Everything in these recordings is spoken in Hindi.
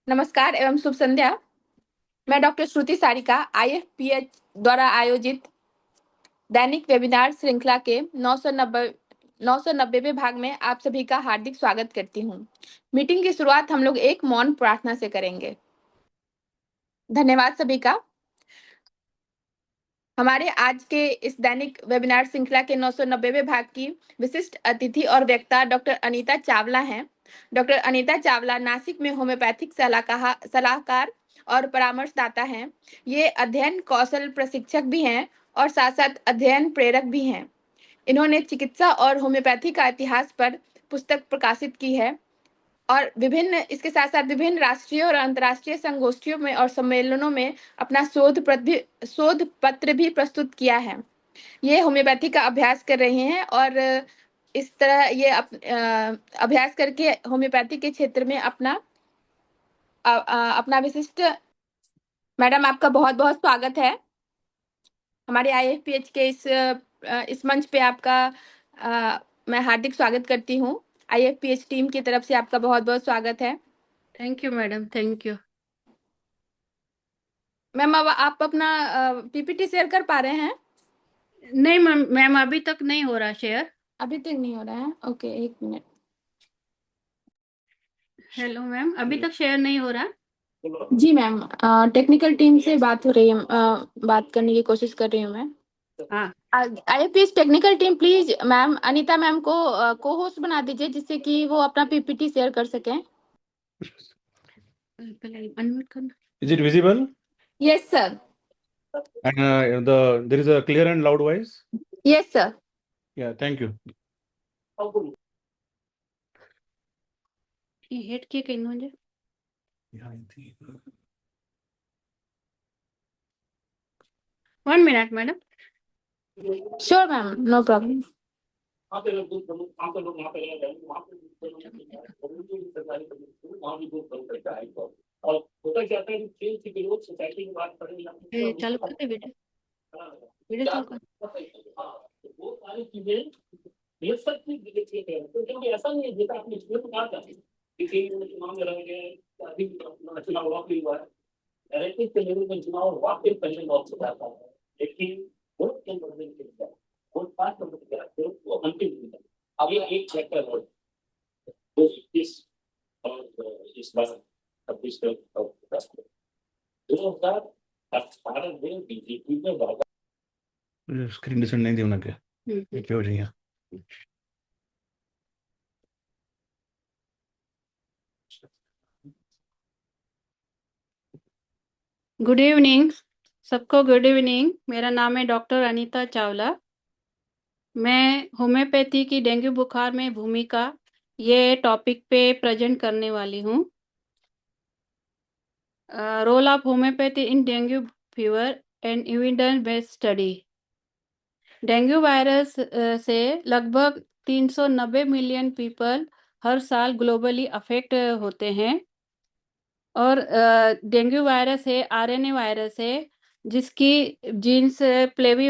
नमस्कार एवं शुभ संध्या। मैं डॉक्टर श्रुति सारिका आईएफपीएच द्वारा आयोजित दैनिक वेबिनार श्रृंखला के 990वें भाग में आप सभी का हार्दिक स्वागत करती हूँ। मीटिंग की शुरुआत हम लोग एक मौन प्रार्थना से करेंगे। धन्यवाद सभी का। हमारे आज के इस दैनिक वेबिनार श्रृंखला के 990वें भाग की विशिष्ट अतिथि और वक्ता डॉक्टर अनीता चावला हैं। डॉक्टर अनीता चावला नासिक में होम्योपैथिक सलाहकार और परामर्शदाता हैं। ये अध्ययन कौशल प्रशिक्षक भी हैं और साथ साथ अध्ययन प्रेरक भी हैं। इन्होंने चिकित्सा और होम्योपैथी का इतिहास पर पुस्तक प्रकाशित की है और इसके साथ साथ विभिन्न राष्ट्रीय और अंतर्राष्ट्रीय संगोष्ठियों में और सम्मेलनों में अपना शोध पत्र भी प्रस्तुत किया है। ये होम्योपैथी का अभ्यास कर रहे हैं और इस तरह ये अभ्यास करके होम्योपैथी के क्षेत्र में अपना विशिष्ट। मैडम आपका बहुत बहुत स्वागत है हमारे आईएफपीएच के इस मंच पे आपका मैं हार्दिक स्वागत करती हूँ। आईएफपीएच टीम की तरफ से आपका बहुत बहुत स्वागत है। Thank you madam, thank you. Ma'am अब आप अपना पीपीटी शेयर कर पा रहे हैं? नहीं मैम, अभी तक नहीं हो रहा शेयर। अभी तक नहीं हो रहा है? ओके, एक मिनट। हेलो मैम, अभी तक शेयर नहीं हो रहा। जी मैम, टेक्निकल टीम से बात हो रही है। बात करने की कोशिश कर रही हूँ मैं। हाँ, IFPS technical team please ma'am Anita ma'am को को होस्ट बना दीजिए जिससे कि वो अपना पीपीटी शेयर कर सकें। पहले अनम्यूट करना। Is it visible? Yes sir. And there is a clear and loud voice? Yes sir. Yeah, thank you. ये हेड किए कहीं मुझे। One minute madam. Sure ma'am, no problem. ये चालू कर दे वीडियो, वीडियो चालू कर। वो सारी चीजें ये सब चीज देखिए क्योंकि ऐसा नहीं है जैसा आपने इसमें कहा था कि चुनाव में रह गए अभी चुनाव वाकई हुआ है राजनीतिक के लेवल में चुनाव वाकई पहले बहुत हो जाता है लेकिन वोट के बढ़ने के लिए वोट पास करने के लिए वो अंतिम नहीं है। अब ये एक चैप्टर है तो इस बार 2018 में बीजेपी में स्क्रीन डिसेंड नहीं दी उन्हें क्या क्या हो रही गुड इवनिंग सबको, गुड इवनिंग। मेरा नाम है डॉक्टर अनीता चावला। मैं होम्योपैथी की डेंगू बुखार में भूमिका ये टॉपिक पे प्रेजेंट करने वाली हूँ। Role of homeopathy in dengue fever and evidence based study. Dengue virus से लगभग 390 मिलियन पीपल हर साल ग्लोबली अफेक्ट होते हैं और डेंगू वायरस है आरएनए वायरस है जिसकी जीन्स प्लेवी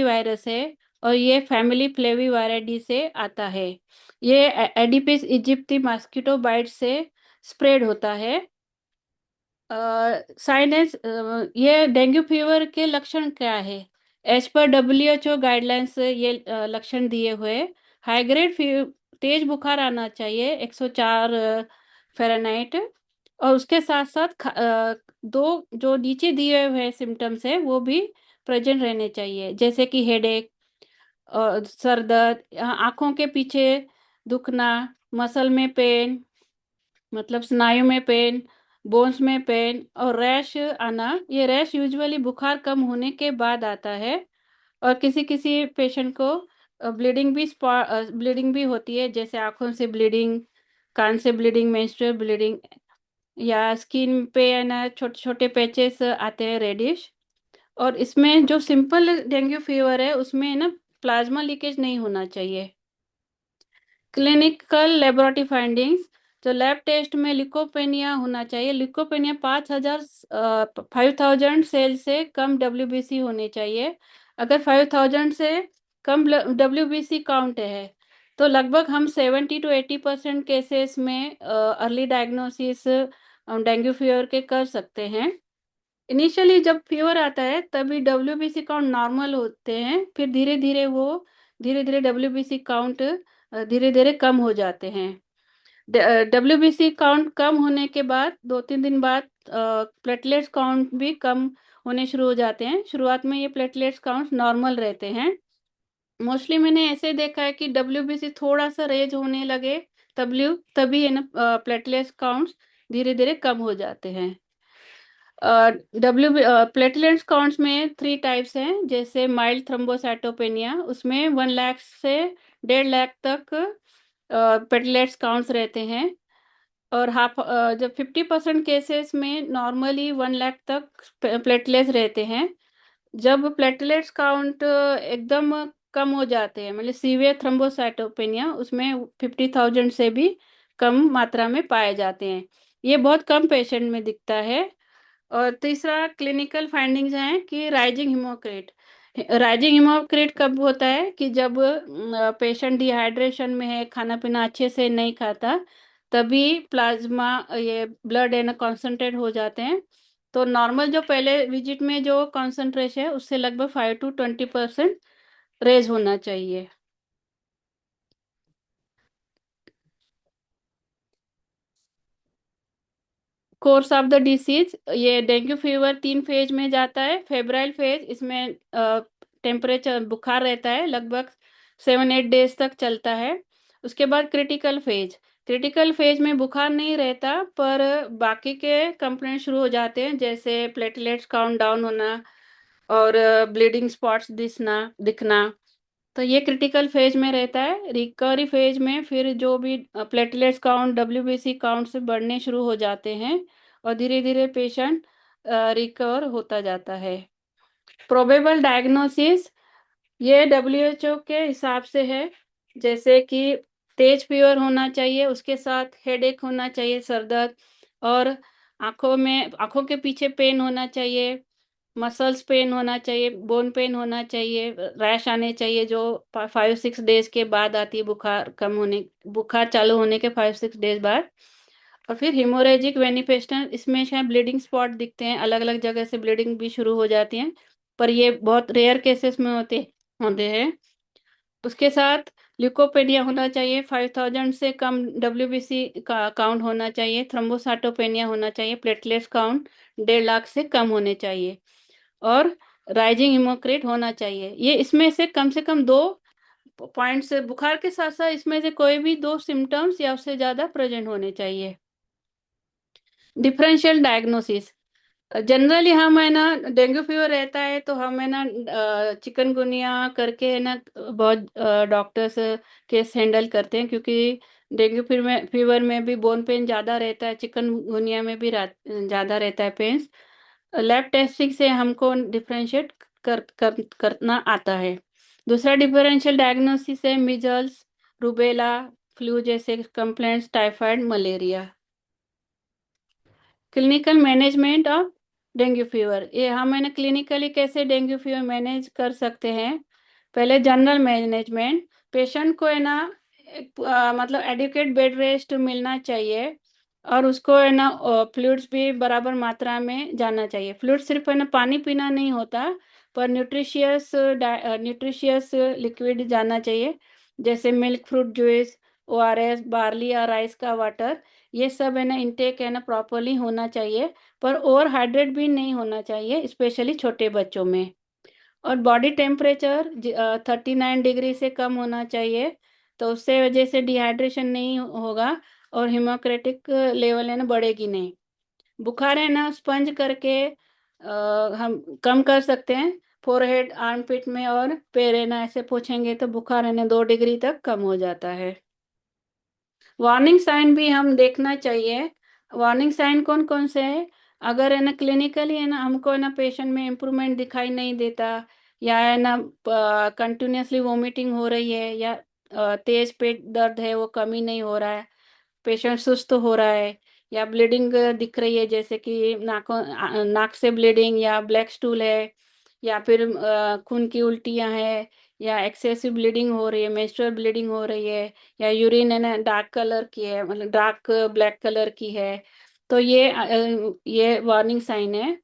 वायरस है और ये फैमिली फ्लेविवायरिडी से आता है। ये एडिपिस इजिप्टी मॉस्किटो बाइट से स्प्रेड होता है। साइनेस ये डेंगू फीवर के लक्षण क्या है? एज पर WHO गाइडलाइंस ये लक्षण दिए हुए। हाई ग्रेड तेज बुखार आना चाहिए 104 फ़ारेनहाइट और उसके साथ साथ दो जो नीचे दिए हुए सिम्टम्स है वो भी प्रेजेंट रहने चाहिए जैसे कि हेडेक और सर दर्द, आँखों के पीछे दुखना, मसल में पेन मतलब स्नायु में पेन, बोन्स में पेन और रैश आना। ये रैश यूजुअली बुखार कम होने के बाद आता है और किसी पेशेंट को ब्लीडिंग भी होती है जैसे आँखों से ब्लीडिंग, कान से ब्लीडिंग, मेंस्ट्रुअल ब्लीडिंग या स्किन पे है ना छोटे-छोटे पैचेस आते हैं रेडिश। और इसमें जो सिंपल डेंगू फीवर है उसमें ना प्लाज्मा लीकेज नहीं होना चाहिए। क्लिनिकल लेबोरेटरी फाइंडिंग्स तो लैब टेस्ट में ल्यूकोपेनिया होना चाहिए। ल्यूकोपेनिया 5000 सेल से कम WBC होने चाहिए। अगर 5000 से कम WBC काउंट है तो लगभग हम 70 to 80% केसेस में अर्ली डायग्नोसिस हम डेंगू फीवर के कर सकते हैं। इनिशियली जब फीवर आता है तभी WBC काउंट नॉर्मल होते हैं, फिर धीरे धीरे WBC काउंट धीरे धीरे कम हो जाते हैं। WBC काउंट कम होने के बाद 2-3 दिन बाद प्लेटलेट्स काउंट भी कम होने शुरू हो जाते हैं। शुरुआत में ये प्लेटलेट्स काउंट नॉर्मल रहते हैं। मोस्टली मैंने ऐसे देखा है कि WBC थोड़ा सा रेज होने लगे तभी है ना प्लेटलेट्स काउंट्स धीरे धीरे कम हो जाते हैं। प्लेटलेट्स काउंट्स में 3 टाइप्स हैं, जैसे माइल्ड थ्रोम्बोसाइटोपेनिया, उसमें 1 लाख से 1.5 लाख तक प्लेटलेट्स काउंट्स रहते हैं। और जब 50% केसेस में नॉर्मली 1 लाख तक प्लेटलेट्स रहते हैं। जब प्लेटलेट्स काउंट एकदम कम हो जाते हैं, मतलब सीवियर थ्रोम्बोसाइटोपेनिया, उसमें 50,000 से भी कम मात्रा में पाए जाते हैं। ये बहुत कम पेशेंट में दिखता है। और तीसरा क्लिनिकल फाइंडिंग्स हैं कि राइजिंग हीमोक्रेट कब होता है कि जब पेशेंट डिहाइड्रेशन में है, खाना पीना अच्छे से नहीं खाता, तभी प्लाज्मा ये ब्लड है ना कॉन्सेंट्रेट हो जाते हैं। तो नॉर्मल जो पहले विजिट में जो कॉन्सेंट्रेशन है उससे लगभग 5 to 20% रेज होना चाहिए। कोर्स ऑफ द डिसीज, ये डेंगू फीवर 3 फेज में जाता है। फेब्राइल फेज, इसमें टेम्परेचर बुखार रहता है, लगभग 7-8 डेज तक चलता है। उसके बाद क्रिटिकल फेज में बुखार नहीं रहता, पर बाकी के कंप्लेंट शुरू हो जाते हैं, जैसे प्लेटलेट्स काउंट डाउन होना और ब्लीडिंग स्पॉट्स दिखना। तो ये क्रिटिकल फेज में रहता है। रिकवरी फेज में फिर जो भी प्लेटलेट्स काउंट WBC काउंट से बढ़ने शुरू हो जाते हैं और धीरे धीरे पेशेंट रिकवर होता जाता है। प्रोबेबल डायग्नोसिस, ये WHO के हिसाब से है, जैसे कि तेज फीवर होना चाहिए, उसके साथ हेडेक होना चाहिए, सर दर्द, और आंखों के पीछे पेन होना चाहिए, मसल्स पेन होना चाहिए, बोन पेन होना चाहिए, रैश आने चाहिए जो 5-6 डेज के बाद आती है, बुखार चालू होने के 5-6 डेज बाद। और फिर हिमोरेजिक मैनिफेस्टेशन, इसमें शायद ब्लीडिंग स्पॉट दिखते हैं, अलग अलग जगह से ब्लीडिंग भी शुरू हो जाती है, पर ये बहुत रेयर केसेस में होते हैं। उसके साथ ल्यूकोपेनिया होना चाहिए, 5,000 से कम WBC का काउंट होना चाहिए, थ्रोम्बोसाइटोपेनिया होना चाहिए, प्लेटलेट्स काउंट 1.5 लाख से कम होने चाहिए, और राइजिंग हीमोक्रेट होना चाहिए। ये इसमें से कम 2 पॉइंट्स, बुखार के साथ साथ इसमें से कोई भी 2 सिम्टम्स या उससे ज्यादा प्रेजेंट होने चाहिए। डिफरेंशियल डायग्नोसिस, जनरली हम है ना डेंगू फीवर रहता है तो हम है ना चिकनगुनिया करके है ना बहुत डॉक्टर्स केस हैंडल करते हैं, क्योंकि डेंगू फीवर में भी बोन पेन ज़्यादा रहता है, चिकनगुनिया में भी ज़्यादा रहता है पेन। लैब टेस्टिंग से हमको डिफरेंशिएट करना आता है। दूसरा डिफरेंशियल डायग्नोसिस है मिजल्स, रूबेला, फ्लू जैसे complaints, typhoid, malaria. Clinical management of dengue fever, ये हम है ना क्लिनिकली कैसे डेंगू फीवर मैनेज कर सकते हैं। पहले जनरल मैनेजमेंट, पेशेंट को है ना मतलब एडिक्वेट बेड रेस्ट मिलना चाहिए, और उसको है ना फ्लूइड्स भी बराबर मात्रा में जाना चाहिए। फ्लूइड सिर्फ है ना पानी पीना नहीं होता, पर न्यूट्रिशियस लिक्विड जाना चाहिए, जैसे milk, fruit juice, ORS, barley या राइस का वाटर, ये सब है ना इनटेक है ना प्रॉपरली होना चाहिए, पर ओवर हाइड्रेट भी नहीं होना चाहिए, स्पेशली छोटे बच्चों में। और बॉडी टेम्परेचर 39 डिग्री से कम होना चाहिए, तो उससे वजह से डिहाइड्रेशन नहीं होगा और हिमोक्रेटिक लेवल है ना बढ़ेगी नहीं। बुखार है ना स्पंज करके हम कम कर सकते हैं, फोरहेड, आर्मपिट में और पैर है ना ऐसे पोछेंगे तो बुखार है ना 2 डिग्री तक कम हो जाता है। वार्निंग साइन भी हम देखना चाहिए। वार्निंग साइन कौन कौन से है, अगर है ना क्लिनिकली है ना हमको है ना पेशेंट में इम्प्रूवमेंट दिखाई नहीं देता, या है ना कंटिन्यूसली वोमिटिंग हो रही है, या तेज पेट दर्द है वो कमी नहीं हो रहा है, पेशेंट सुस्त हो रहा है, या ब्लीडिंग दिख रही है, जैसे कि नाक से ब्लीडिंग, या ब्लैक स्टूल है, या फिर खून की उल्टियां है, या एक्सेसिव ब्लीडिंग हो रही है, मेंस्ट्रुअल ब्लीडिंग हो रही है, या यूरिन है ना डार्क कलर की है, मतलब डार्क ब्लैक कलर की है, तो ये वार्निंग साइन है।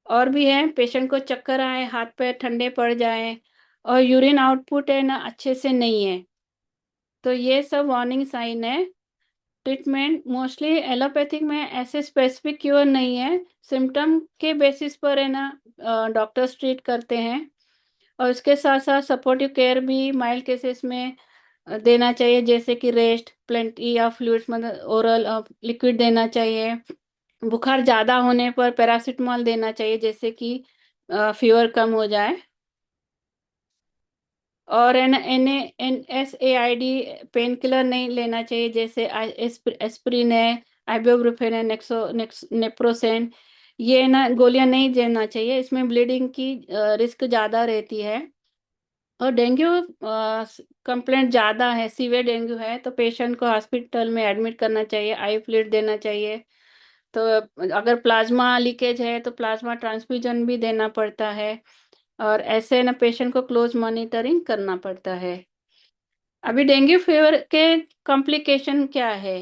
और भी है, पेशेंट को चक्कर आए, हाथ पैर ठंडे पड़ जाए, और यूरिन आउटपुट है ना अच्छे से नहीं है, तो ये सब वार्निंग साइन है। ट्रीटमेंट मोस्टली एलोपैथिक में ऐसे स्पेसिफिक क्योर नहीं है, सिम्टम के बेसिस पर है ना डॉक्टर्स ट्रीट करते हैं। और उसके साथ साथ सपोर्टिव केयर भी माइल्ड केसेस में देना चाहिए, जैसे कि रेस्ट, प्लेंटी या फ्लूइड्स, मतलब ओरल लिक्विड देना चाहिए। बुखार ज़्यादा होने पर पैरासीटामोल देना चाहिए, जैसे कि फीवर कम हो जाए। और NSAID पेन किलर नहीं लेना चाहिए, जैसे एस्प्रिन है, आइबुप्रोफेन है, नेप्रोसेन, ये ना गोलियां नहीं देना चाहिए, इसमें ब्लीडिंग की रिस्क ज़्यादा रहती है। और डेंगू कंप्लेंट ज़्यादा है, सीवियर डेंगू है, तो पेशेंट को हॉस्पिटल में एडमिट करना चाहिए, आई फ्लूइड देना चाहिए। तो अगर प्लाज्मा लीकेज है तो प्लाज्मा ट्रांसफ्यूजन भी देना पड़ता है, और ऐसे ना पेशेंट को क्लोज मॉनिटरिंग करना पड़ता है। अभी डेंगू फीवर के कॉम्प्लिकेशन क्या है,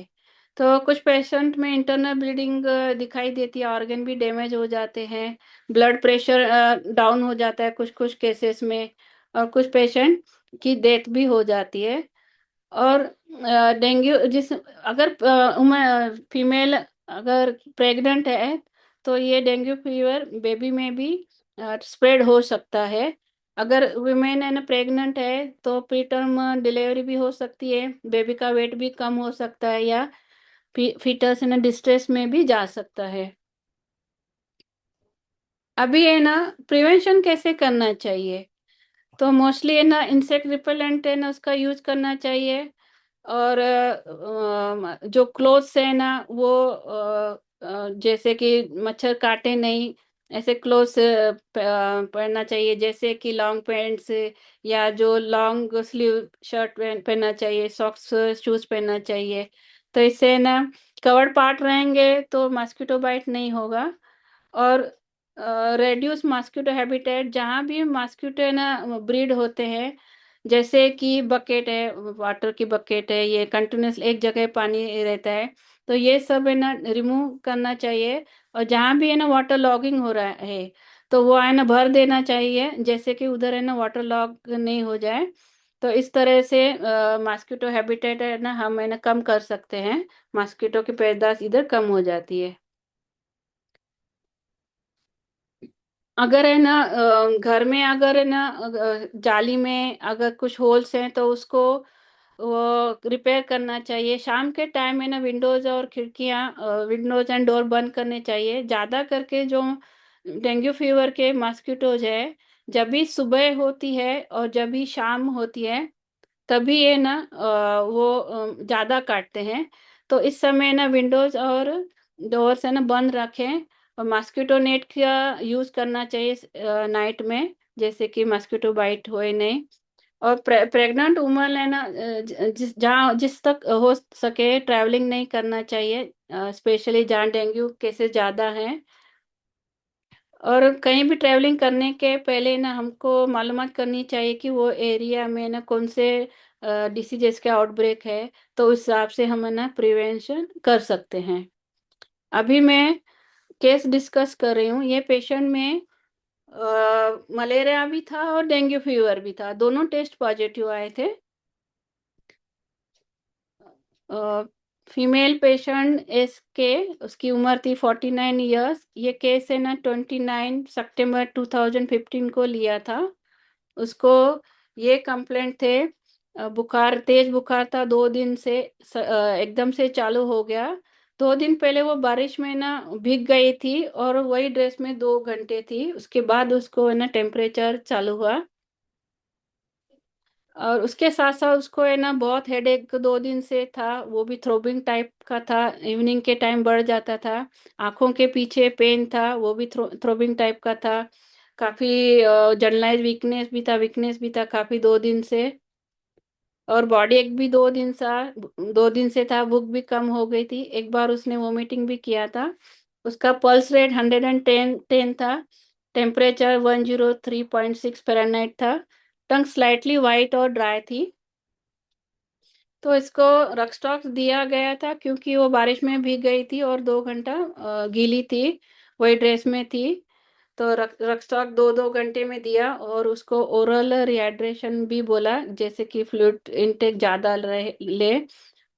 तो कुछ पेशेंट में इंटरनल ब्लीडिंग दिखाई देती है, ऑर्गन भी डैमेज हो जाते हैं, ब्लड प्रेशर डाउन हो जाता है कुछ कुछ केसेस में, और कुछ पेशेंट की डेथ भी हो जाती है। और डेंगू जिस अगर फीमेल अगर प्रेग्नेंट है तो ये डेंगू फीवर बेबी में भी स्प्रेड हो सकता है। अगर वुमेन है ना प्रेग्नेंट है तो प्री टर्म डिलीवरी भी हो सकती है, बेबी का वेट भी कम हो सकता है, या फीटस है ना डिस्ट्रेस में भी जा सकता है। अभी है ना प्रिवेंशन कैसे करना चाहिए, तो मोस्टली है ना इंसेक्ट रिपेलेंट है ना उसका यूज करना चाहिए। और जो क्लोथ्स है ना वो जैसे कि मच्छर काटे नहीं, ऐसे क्लोथ्स पहनना चाहिए, जैसे कि लॉन्ग पैंट्स, या जो लॉन्ग स्लीव शर्ट पहनना चाहिए, सॉक्स शूज पहनना चाहिए। तो इससे ना कवर्ड पार्ट रहेंगे तो मॉस्किटो बाइट नहीं होगा। और रेड्यूस मॉस्किटो हैबिटेट, जहाँ भी मॉस्किटो है ना ब्रीड होते हैं, जैसे कि बकेट है, वाटर की बकेट है, ये कंटिन्यूस एक जगह पानी रहता है, तो ये सब है ना रिमूव करना चाहिए। और जहाँ भी है ना वाटर लॉगिंग हो रहा है तो वो है ना भर देना चाहिए, जैसे कि उधर है ना वाटर लॉग नहीं हो जाए। तो इस तरह से मॉस्किटो हैबिटेट है ना हम है ना कम कर सकते हैं, मॉस्किटो की पैदाश इधर कम हो जाती है। अगर है ना घर में अगर है ना जाली में अगर कुछ होल्स हैं तो उसको वो रिपेयर करना चाहिए। शाम के टाइम है ना विंडोज और खिड़कियां, विंडोज एंड डोर बंद करने चाहिए। ज़्यादा करके जो डेंगू फीवर के मॉस्किटोज है, जब भी सुबह होती है और जब भी शाम होती है तभी ये ना वो ज़्यादा काटते हैं। तो इस समय ना विंडोज और डोर्स है ना बंद रखें, और मॉस्किटो नेट का यूज़ करना चाहिए नाइट में, जैसे कि मॉस्किटो बाइट होए नहीं। और प्रेग्नेंट वुमन है ना जिस तक हो सके ट्रैवलिंग नहीं करना चाहिए, स्पेशली जहाँ डेंगू केसेस ज़्यादा हैं। और कहीं भी ट्रैवलिंग करने के पहले ना हमको मालूमात करनी चाहिए कि वो एरिया में ना कौन से डिसीजेस का आउटब्रेक है, तो उस हिसाब से हम है ना प्रिवेंशन कर सकते हैं। अभी मैं केस डिस्कस कर रही हूँ, ये पेशेंट में मलेरिया भी था और डेंगू फीवर भी था, दोनों टेस्ट पॉजिटिव आए थे। फीमेल पेशेंट के उसकी उम्र थी 49 ईयर्स। ये केस है ना 29 सितंबर 2015 को लिया था। उसको ये कंप्लेंट थे, बुखार, तेज बुखार था 2 दिन से, एकदम से चालू हो गया। 2 दिन पहले वो बारिश में ना भीग गई थी और वही ड्रेस में 2 घंटे थी, उसके बाद उसको है ना टेम्परेचर चालू हुआ। और उसके साथ साथ उसको है ना बहुत हेडेक 2 दिन से था, वो भी थ्रोबिंग टाइप का था, इवनिंग के टाइम बढ़ जाता था। आंखों के पीछे पेन था, वो भी थ्रोबिंग टाइप का था। काफी जनरलाइज वीकनेस भी था काफी 2 दिन से। और बॉडी एक भी 2 दिन से था, भूख भी कम हो गई थी, एक बार उसने वोमिटिंग भी किया था। उसका पल्स रेट 110 था, टेम्परेचर 103.6 फ़ारेनहाइट था। टंग स्लाइटली वाइट और ड्राई थी। तो इसको रक्सटॉक्स दिया गया था क्योंकि वो बारिश में भीग गई थी और 2 घंटा गीली थी, वही ड्रेस में थी। तो रक्सटॉक 2-2 घंटे में दिया और उसको ओरल रिहाइड्रेशन भी बोला, जैसे कि फ्लूइड इनटेक ज़्यादा ले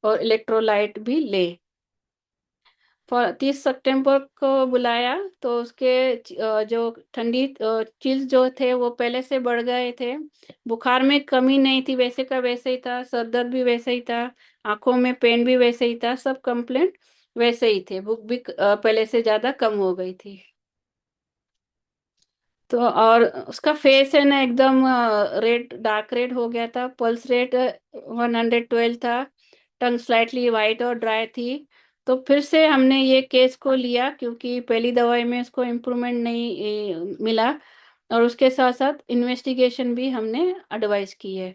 और इलेक्ट्रोलाइट भी ले। 30 सितंबर को बुलाया तो उसके जो ठंडी चीज जो थे वो पहले से बढ़ गए थे। बुखार में कमी नहीं थी, वैसे का वैसे ही था, सर दर्द भी वैसे ही था, आंखों में पेन भी वैसे ही था, सब कंप्लेंट वैसे ही थे। भूख भी पहले से ज्यादा कम हो गई थी। तो और उसका फेस है ना एकदम रेड, डार्क रेड हो गया था। पल्स रेट 112 था। टंग स्लाइटली वाइट और ड्राई थी। तो फिर से हमने ये केस को लिया क्योंकि पहली दवाई में उसको इम्प्रूवमेंट नहीं मिला, और उसके साथ साथ इन्वेस्टिगेशन भी हमने एडवाइस की है।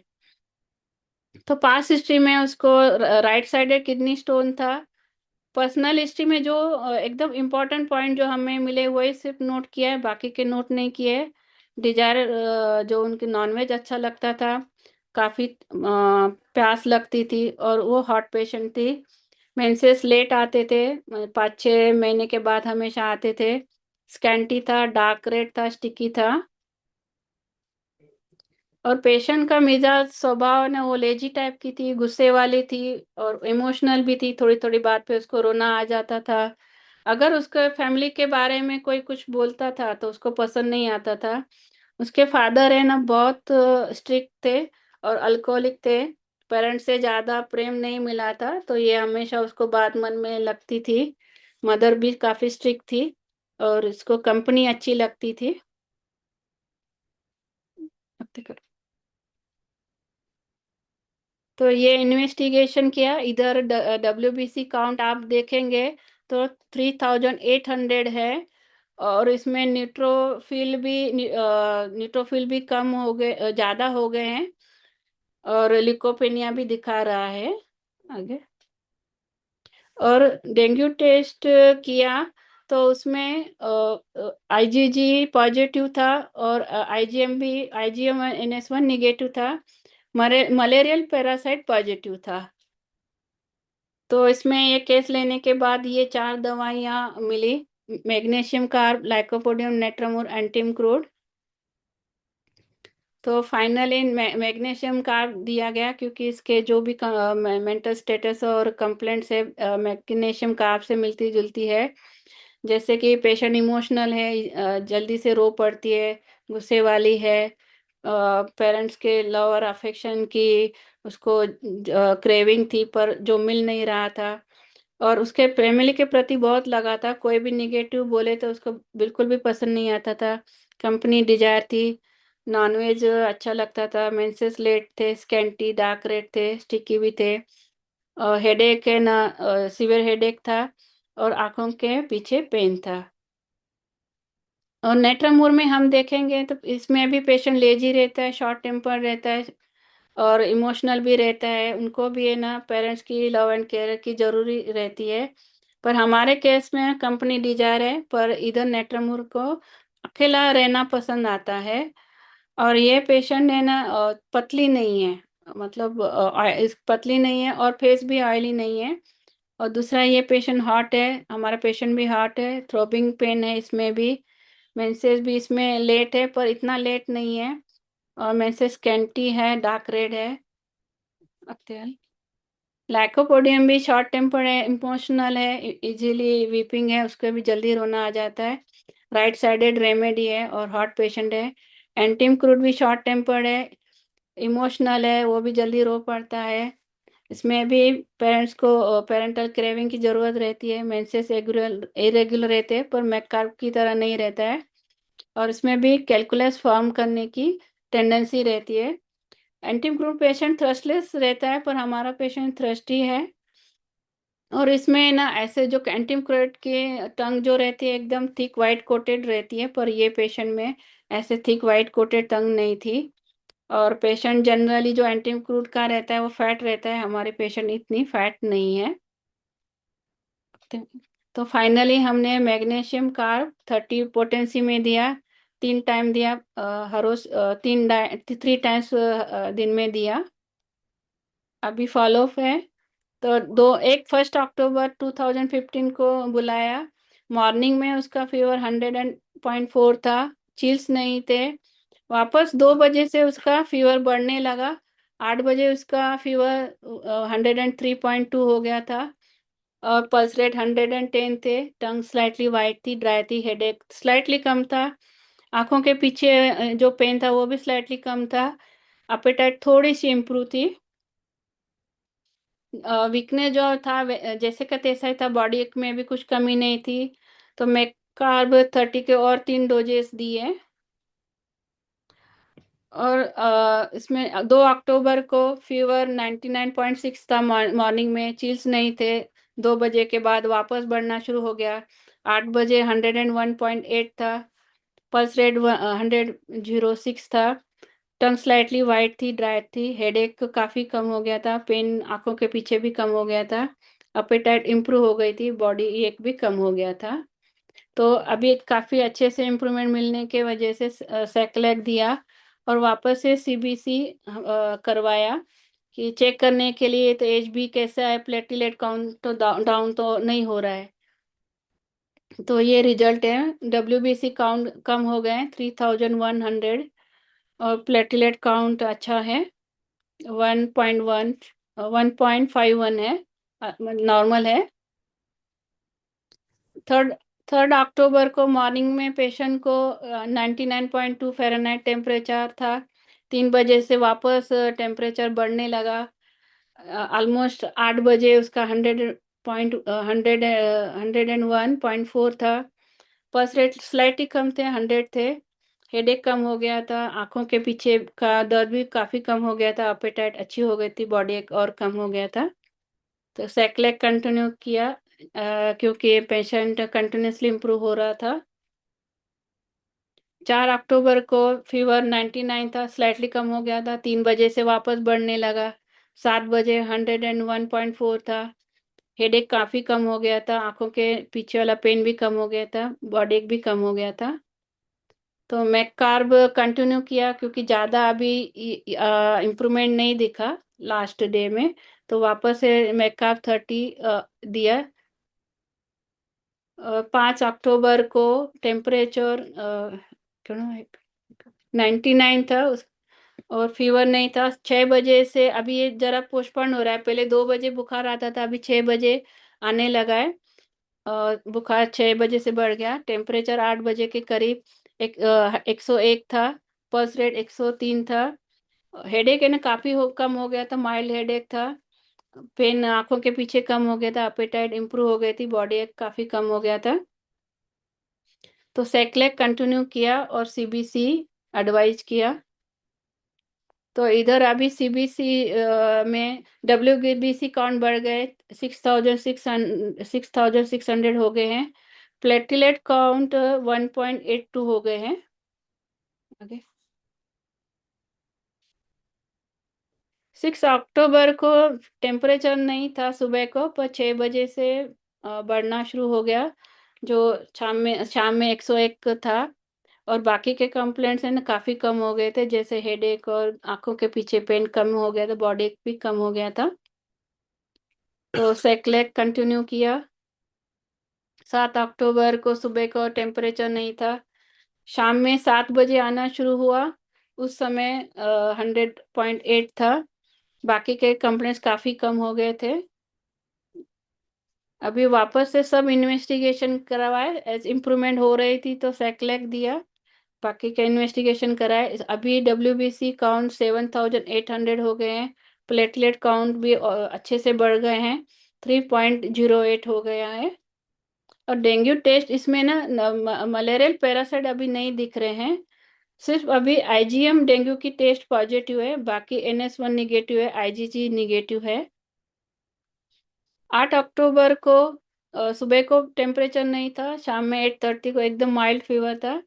तो पास्ट हिस्ट्री में उसको राइट साइडेड किडनी स्टोन था। पर्सनल हिस्ट्री में जो एकदम इम्पोर्टेंट पॉइंट जो हमें मिले वही सिर्फ नोट किया है, बाकी के नोट नहीं किए। डिजायर जो उनकी नॉनवेज अच्छा लगता था, काफ़ी प्यास लगती थी, और वो हार्ट पेशेंट थी। मेंसेस लेट आते थे, 5-6 महीने के बाद हमेशा आते थे। स्कैंटी था, डार्क रेड था, स्टिकी था। और पेशेंट का मिजाज स्वभाव ना वो लेजी टाइप की थी, गुस्से वाली थी, और इमोशनल भी थी। थोड़ी थोड़ी बात पे उसको रोना आ जाता था। अगर उसके फैमिली के बारे में कोई कुछ बोलता था तो उसको पसंद नहीं आता था। उसके फादर है ना बहुत स्ट्रिक्ट थे और अल्कोहलिक थे। पेरेंट्स से ज्यादा प्रेम नहीं मिला था, तो ये हमेशा उसको बात मन में लगती थी। मदर भी काफी स्ट्रिक्ट थी और इसको कंपनी अच्छी लगती थी। तो ये इन्वेस्टिगेशन किया। इधर WBC काउंट आप देखेंगे तो 3800 है, और इसमें न्यूट्रोफिल भी कम हो गए, ज्यादा हो गए हैं, और लिकोपेनिया भी दिखा रहा है आगे। और डेंगू टेस्ट किया तो उसमें IgG पॉजिटिव था, और IgM भी, IgM-NS1 निगेटिव था। मलेरियल पैरासाइट पॉजिटिव था। तो इसमें ये केस लेने के बाद ये 4 दवाइयाँ मिली: मैग्नीशियम कार्ब, लाइकोपोडियम, नेट्रामोर, एंटीमक्रोड। तो फाइनली मैग्नीशियम कार्ब दिया गया क्योंकि इसके जो भी मेंटल स्टेटस और कंप्लेंट्स है मैग्नीशियम कार्ब से मिलती जुलती है। जैसे कि पेशेंट इमोशनल है, जल्दी से रो पड़ती है, गुस्से वाली है, पेरेंट्स के लव और अफेक्शन की उसको क्रेविंग थी पर जो मिल नहीं रहा था, और उसके फैमिली के प्रति बहुत लगा था। कोई भी निगेटिव बोले तो उसको बिल्कुल भी पसंद नहीं आता था। कंपनी डिजायर थी, नॉनवेज अच्छा लगता था, मेंसेस लेट थे, स्कैंटी, डार्क रेड थे, स्टिकी भी थे, हेडेक है ना, सीवियर हेडेक था, और आंखों के पीछे पेन था। और नेट्रामोर में हम देखेंगे तो इसमें भी पेशेंट लेजी रहता है, शॉर्ट टेम्पर रहता है, और इमोशनल भी रहता है। उनको भी है ना पेरेंट्स की लव एंड केयर की जरूरी रहती है। पर हमारे केस में कंपनी डिजायर है, पर इधर नेट्रामोर को अकेला रहना पसंद आता है। और ये पेशेंट है ना पतली नहीं है, मतलब पतली नहीं है, और फेस भी ऑयली नहीं है। और दूसरा ये पेशेंट हॉट है, हमारा पेशेंट भी हॉट है, थ्रोबिंग पेन है इसमें भी। मेंसेस भी इसमें लेट है पर इतना लेट नहीं है, और मेंसेस कैंटी है, डार्क रेड है। अख्तियार लाइकोपोडियम भी शॉर्ट टेम्पर है, इमोशनल है, इजीली वीपिंग है, उसको भी जल्दी रोना आ जाता है। राइट साइडेड रेमेडी है और हॉट पेशेंट है। एंटीम क्रूड भी शॉर्ट टेम्पर्ड है, इमोशनल है, वो भी जल्दी रो पड़ता है। इसमें भी पेरेंट्स को पेरेंटल क्रेविंग की जरूरत रहती है। मेंसेस इरेगुलर रहते हैं पर मैककार्प की तरह नहीं रहता है, और इसमें भी कैलकुलस फॉर्म करने की टेंडेंसी रहती है। एंटीम क्रूड पेशेंट थ्रस्टलेस रहता है पर हमारा पेशेंट थ्रस्टी है। और इसमें ना ऐसे जो एंटीम क्रूड की टंग जो रहती है एकदम थिक वाइट कोटेड रहती है, पर ये पेशेंट में ऐसे थिक वाइट कोटेड टंग नहीं थी। और पेशेंट जनरली जो एंटीम क्रूड का रहता है वो फैट रहता है, हमारे पेशेंट इतनी फैट नहीं है। तो फाइनली हमने मैग्नीशियम कार्ब 30 पोटेंसी में दिया, 3 टाइम दिया, हर रोज 3 टाइम्स दिन में दिया। अभी फॉलो अप है। तो एक 1 अक्टूबर 2015 को बुलाया। मॉर्निंग में उसका फीवर 100.4 था, चिल्स नहीं थे। वापस 2 बजे से उसका फीवर बढ़ने लगा। 8 बजे उसका फीवर 103.2 हो गया था और पल्स रेट 110 थे। टंग स्लाइटली वाइट थी, ड्राई थी, हेडेक स्लाइटली कम था। आंखों के पीछे जो पेन था वो भी स्लाइटली कम था। अपेटाइट थोड़ी सी इम्प्रूव थी। वीकनेस जो था जैसे का तैसा ही था, बॉडी में भी कुछ कमी नहीं थी। तो मैं कार्ब 30 के और 3 डोजेस दिए। और इसमें 2 अक्टूबर को फीवर 99.6 था, मॉर्निंग में चिल्स नहीं थे। 2 बजे के बाद वापस बढ़ना शुरू हो गया। 8 बजे 101.8 था, पल्स रेट 106 था। टंग स्लाइटली वाइट थी, ड्राई थी, हेडेक काफ़ी कम हो गया था, पेन आंखों के पीछे भी कम हो गया था। अपेटाइट इम्प्रूव हो गई थी, बॉडी एक भी कम हो गया था। तो अभी काफ़ी अच्छे से इम्प्रूवमेंट मिलने के वजह से सेकलेक दिया और वापस से सीबीसी करवाया कि चेक करने के लिए। तो एचबी कैसा है, प्लेटलेट काउंट तो डाउन तो नहीं हो रहा है। तो ये रिजल्ट है। डब्ल्यूबीसी काउंट कम हो गए 3100 और प्लेटलेट काउंट अच्छा है, 1.1 1.51 है, नॉर्मल है। थर्ड थर्ड अक्टूबर को मॉर्निंग में पेशेंट को 99.2 फ़ारेनहाइट टेम्परेचर था। 3 बजे से वापस टेम्परेचर बढ़ने लगा। ऑलमोस्ट 8 बजे उसका 101.4 था। पल्स रेट स्लाइटली कम थे, 100 थे। हेडेक कम हो गया था, आंखों के पीछे का दर्द भी काफ़ी कम हो गया था, अपेटाइट अच्छी हो गई थी, बॉडी एक और कम हो गया था। तो सेकलेक कंटिन्यू किया क्योंकि पेशेंट कंटिन्यूसली इम्प्रूव हो रहा था। 4 अक्टूबर को फीवर 99 था, स्लाइटली कम हो गया था। 3 बजे से वापस बढ़ने लगा। 7 बजे 101.4 था। हेडेक काफ़ी कम हो गया था, आंखों के पीछे वाला पेन भी कम हो गया था, बॉडी एक भी कम हो गया था। तो मैं कार्ब कंटिन्यू किया क्योंकि ज़्यादा अभी इम्प्रूवमेंट नहीं दिखा लास्ट डे में। तो वापस से मैं कार्ब 30 दिया। 5 अक्टूबर को टेम्परेचर 99 था और फीवर नहीं था। 6 बजे से अभी ये जरा पोस्टपोन हो रहा है, पहले 2 बजे बुखार आता था, अभी 6 बजे आने लगा है और बुखार 6 बजे से बढ़ गया। टेम्परेचर 8 बजे के करीब 101 था, पल्स रेट 103 था। हेडेक है ना काफ़ी कम हो गया था, माइल्ड हेडेक था। पेन आंखों के पीछे कम हो गया था, अपेटाइट इम्प्रूव हो गई थी, बॉडी एक काफ़ी कम हो गया था। तो सेकलेक कंटिन्यू किया और सीबीसी एडवाइज किया। तो इधर अभी सीबीसी में डब्ल्यूबीसी काउंट बढ़ गए, 6,600 हो गए हैं। प्लेटलेट काउंट 1.82 हो गए हैं। आगे 6 अक्टूबर को टेम्परेचर नहीं था सुबह को, पर 6 बजे से बढ़ना शुरू हो गया, जो शाम में 101 था। और बाकी के कंप्लेंट्स हैं ना काफ़ी कम हो गए थे, जैसे हेडेक और आंखों के पीछे पेन कम हो गया था, बॉडी भी कम हो गया था। तो सेकलेक कंटिन्यू किया। 7 अक्टूबर को सुबह को टेम्परेचर नहीं था, शाम में 7 बजे आना शुरू हुआ, उस समय 100.8 था। बाकी के कंप्लेंट्स काफ़ी कम हो गए थे। अभी वापस से सब इन्वेस्टिगेशन करवाए, एज इम्प्रूवमेंट हो रही थी तो सेकलेक दिया, बाकी का इन्वेस्टिगेशन कराए। अभी डब्ल्यूबीसी काउंट 7,800 हो गए हैं, प्लेटलेट काउंट भी अच्छे से बढ़ गए हैं, 3.08 हो गया है। और डेंगू टेस्ट इसमें ना मलेरियल पैरासाइट अभी नहीं दिख रहे हैं, सिर्फ अभी आईजीएम डेंगू की टेस्ट पॉजिटिव है, बाकी NS1 निगेटिव है, IgG निगेटिव है। 8 अक्टूबर को सुबह को टेम्परेचर नहीं था, शाम में 8:30 को एकदम माइल्ड फीवर था,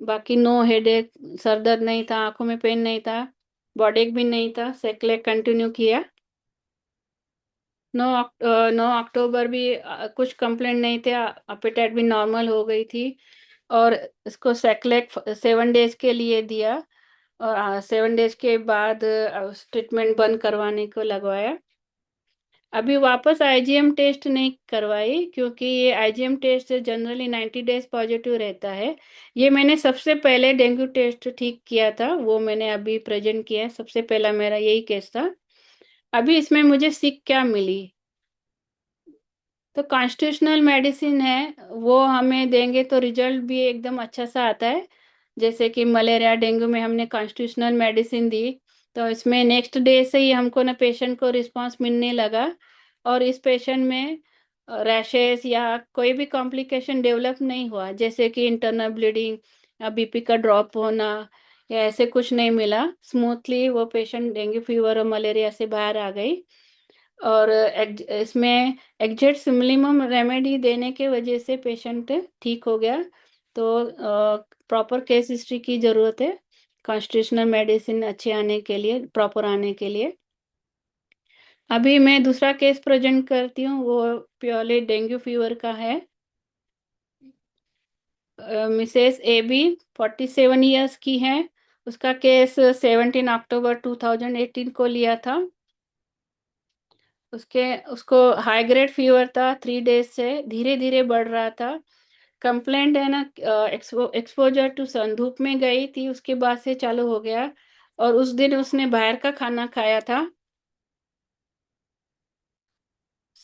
बाकी नो हेडेक, सर दर्द नहीं था, आंखों में पेन नहीं था, बॉडी एक भी नहीं था। सेकलेक कंटिन्यू किया। 9 अक्टूबर भी कुछ कंप्लेंट नहीं थे, अपेटाइट भी नॉर्मल हो गई थी और इसको सेकलेक 7 डेज के लिए दिया। और 7 डेज के बाद ट्रीटमेंट बंद करवाने को लगवाया। अभी वापस आईजीएम टेस्ट नहीं करवाई, क्योंकि ये IgM test generally 90 days positive रहता है। ये मैंने सबसे पहले डेंगू टेस्ट ठीक किया था, वो मैंने अभी प्रेजेंट किया है। सबसे पहला मेरा यही केस था। अभी इसमें मुझे सीख क्या मिली, तो कॉन्स्टिट्यूशनल मेडिसिन है, वो हमें देंगे तो रिजल्ट भी एकदम अच्छा सा आता है। जैसे कि मलेरिया डेंगू में हमने कॉन्स्टिट्यूशनल मेडिसिन दी, तो इसमें नेक्स्ट डे से ही हमको ना पेशेंट को रिस्पांस मिलने लगा, और इस पेशेंट में रैशेस या कोई भी कॉम्प्लिकेशन डेवलप नहीं हुआ, जैसे कि इंटरनल ब्लीडिंग या बीपी का ड्रॉप होना या ऐसे कुछ नहीं मिला। स्मूथली वो पेशेंट डेंगू फीवर और मलेरिया से बाहर आ गई। और इसमें एग्जैक्ट सिमिलिमम रेमेडी देने के वजह से पेशेंट ठीक हो गया। तो प्रॉपर केस हिस्ट्री की ज़रूरत है कॉन्स्टिट्यूशनल मेडिसिन अच्छे आने के लिए, प्रॉपर आने के लिए। अभी मैं दूसरा केस प्रेजेंट करती हूँ, वो प्योरली डेंगू फीवर का है। मिसेस ए बी 47 ईयर्स की है। उसका केस 17 अक्टूबर 2018 को लिया था। उसको हाई ग्रेड फीवर था, 3 डेज से धीरे धीरे बढ़ रहा था। कंप्लेंट है ना, एक्सपोजर टू सन, धूप में गई थी उसके बाद से चालू हो गया। और उस दिन उसने बाहर का खाना खाया था।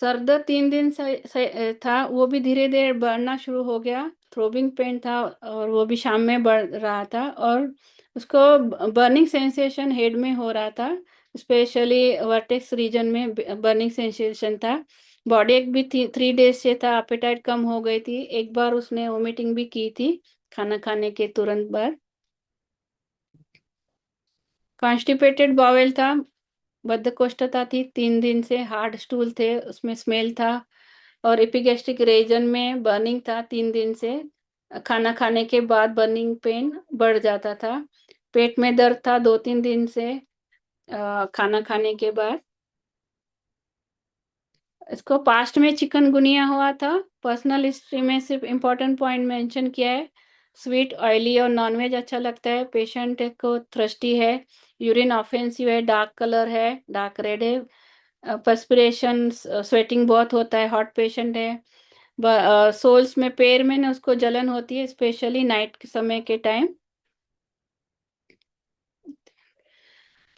सर्द 3 दिन से था, वो भी धीरे धीरे बढ़ना शुरू हो गया। थ्रोबिंग पेन था और वो भी शाम में बढ़ रहा था, और उसको बर्निंग सेंसेशन हेड में हो रहा था, स्पेशली वर्टेक्स रीजन में बर्निंग सेंसेशन था। बॉडी एक भी 3 डेज से था, एपेटाइट कम हो गई थी, एक बार उसने वोमिटिंग भी की थी खाना खाने के तुरंत बाद। कॉन्स्टिपेटेड बावेल था, बद्धकोष्ठता थी 3 दिन से, हार्ड स्टूल थे, उसमें स्मेल था, और एपिगैस्ट्रिक रीजन में बर्निंग था 3 दिन से। खाना खाने के बाद बर्निंग पेन बढ़ जाता था। पेट में दर्द था 2-3 दिन से खाना खाने के बाद। इसको पास्ट में चिकनगुनिया हुआ था। पर्सनल हिस्ट्री में सिर्फ इम्पोर्टेंट पॉइंट मेंशन किया है। स्वीट, ऑयली और नॉनवेज अच्छा लगता है, पेशेंट को थ्रस्टी है, यूरिन ऑफेंसिव है, डार्क कलर है, डार्क रेड है, पर्सपिरेशन स्वेटिंग बहुत होता है, हॉट पेशेंट है। सोल्स में, पैर में ना उसको जलन होती है, स्पेशली नाइट के समय के टाइम।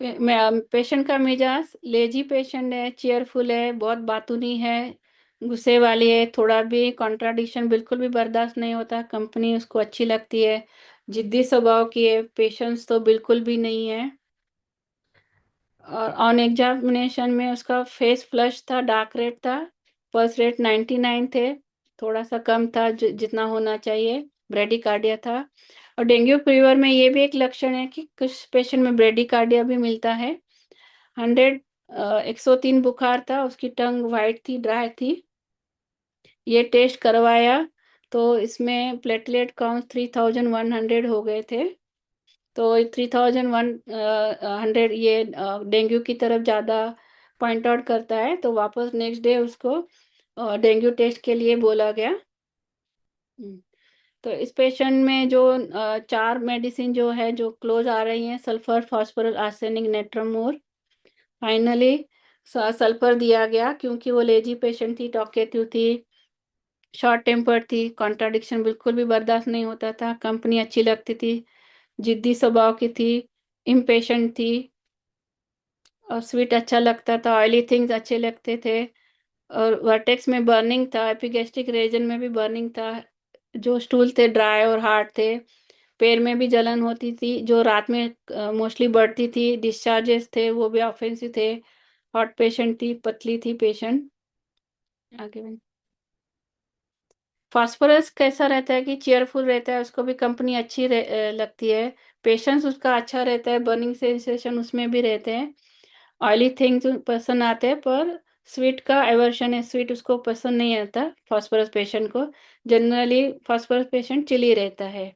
पेशेंट का मिजाज लेजी पेशेंट है, चेयरफुल है, बहुत बातूनी है, गुस्से वाली है, थोड़ा भी कॉन्ट्राडिक्शन बिल्कुल भी बर्दाश्त नहीं होता, कंपनी उसको अच्छी लगती है, जिद्दी स्वभाव की है, पेशेंस तो बिल्कुल भी नहीं है। और ऑन एग्जामिनेशन में उसका फेस फ्लश था, डार्क रेड था, पल्स रेट 99 थे, थोड़ा सा कम था जितना होना चाहिए, ब्रेडिकार्डिया था। और डेंगू फीवर में ये भी एक लक्षण है कि कुछ पेशेंट में ब्रेडिकार्डिया भी मिलता है। 103 बुखार था, उसकी टंग वाइट थी, ड्राई थी। ये टेस्ट करवाया तो इसमें प्लेटलेट काउंट 3100 हो गए थे। तो 3100 ये डेंगू की तरफ ज़्यादा पॉइंट आउट करता है, तो वापस नेक्स्ट डे उसको डेंगू टेस्ट के लिए बोला गया। तो इस पेशेंट में जो 4 मेडिसिन जो है जो क्लोज आ रही हैं, sulphur, phosphorus, arsenic, natrum mur. Finally sulphur दिया गया, क्योंकि वो लेजी पेशेंट थी, टॉकेटिव थी, शॉर्ट टेम्पर थी, कॉन्ट्राडिक्शन बिल्कुल भी बर्दाश्त नहीं होता था, कंपनी अच्छी लगती थी, जिद्दी स्वभाव की थी, इम्पेशेंट थी, और स्वीट अच्छा लगता था, ऑयली थिंग्स अच्छे लगते थे, और वर्टेक्स में बर्निंग था, एपिगैस्ट्रिक रीजन में भी बर्निंग था, जो स्टूल थे ड्राई और हार्ड थे, पैर में भी जलन होती थी जो रात में मोस्टली बढ़ती थी, डिस्चार्जेस थे वो भी ऑफेंसिव थे, हॉट पेशेंट थी, पतली थी पेशेंट। आगे फास्फोरस कैसा रहता है कि चेयरफुल रहता है, उसको भी कंपनी अच्छी लगती है, पेशेंस उसका अच्छा रहता है, बर्निंग सेंसेशन उसमें भी रहते हैं, ऑयली थिंग्स पसंद आते हैं, पर स्वीट का एवर्शन है, स्वीट उसको पसंद नहीं आता फास्फोरस पेशेंट को। जनरली फास्फोरस पेशेंट चिली रहता है।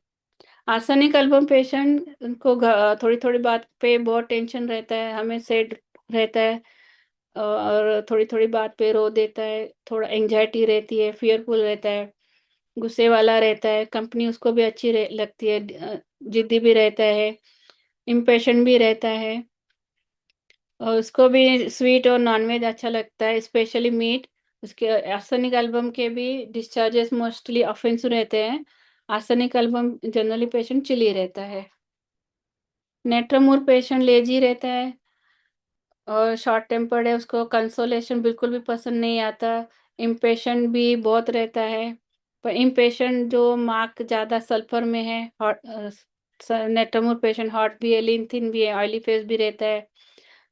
आर्सेनिक एल्बम पेशेंट, उनको थोड़ी थोड़ी बात पे बहुत टेंशन रहता है, हमें सेड रहता है, और थोड़ी थोड़ी बात पे रो देता है, थोड़ा एंजाइटी रहती है, फियरफुल रहता है, गुस्से वाला रहता है, कंपनी उसको भी अच्छी लगती है, जिद्दी भी रहता है, इम्पेशेंट भी रहता है, और उसको भी स्वीट और नॉनवेज अच्छा लगता है, स्पेशली मीट। उसके आर्सेनिक एल्बम के भी डिस्चार्जेस मोस्टली ऑफेंसिव रहते हैं। Arsenic album generally patient chilly रहता है। नेट्रमूर पेशेंट लेजी रहता है और शॉर्ट टेम्पर्ड है, उसको कंसोलेशन बिल्कुल भी पसंद नहीं आता। इम्पेशेंट भी बहुत रहता है, पर इम्पेशेंट जो मार्क ज़्यादा सल्फर में है। हॉट नेट्रमूर पेशेंट हॉट भी है, लीन थिन भी है, ऑयली फेस भी रहता है,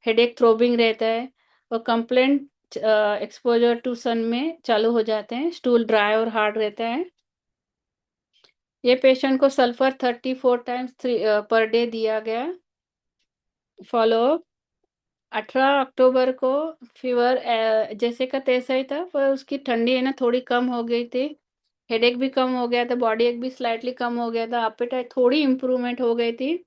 हेडेक थ्रोबिंग रहता है, और कंप्लेंट एक्सपोजर टू सन में चालू हो जाते हैं। स्टूल ड्राई और हार्ड रहता है। ये पेशेंट को सल्फर 34 टाइम्स पर डे दिया गया। फॉलो 18 अक्टूबर को फीवर जैसे का तैसा ही था, पर उसकी ठंडी है ना थोड़ी कम हो गई थी, हेडेक भी कम हो गया था, बॉडी एक भी स्लाइटली कम हो गया था, एपेटाइट थोड़ी इम्प्रूवमेंट हो गई थी,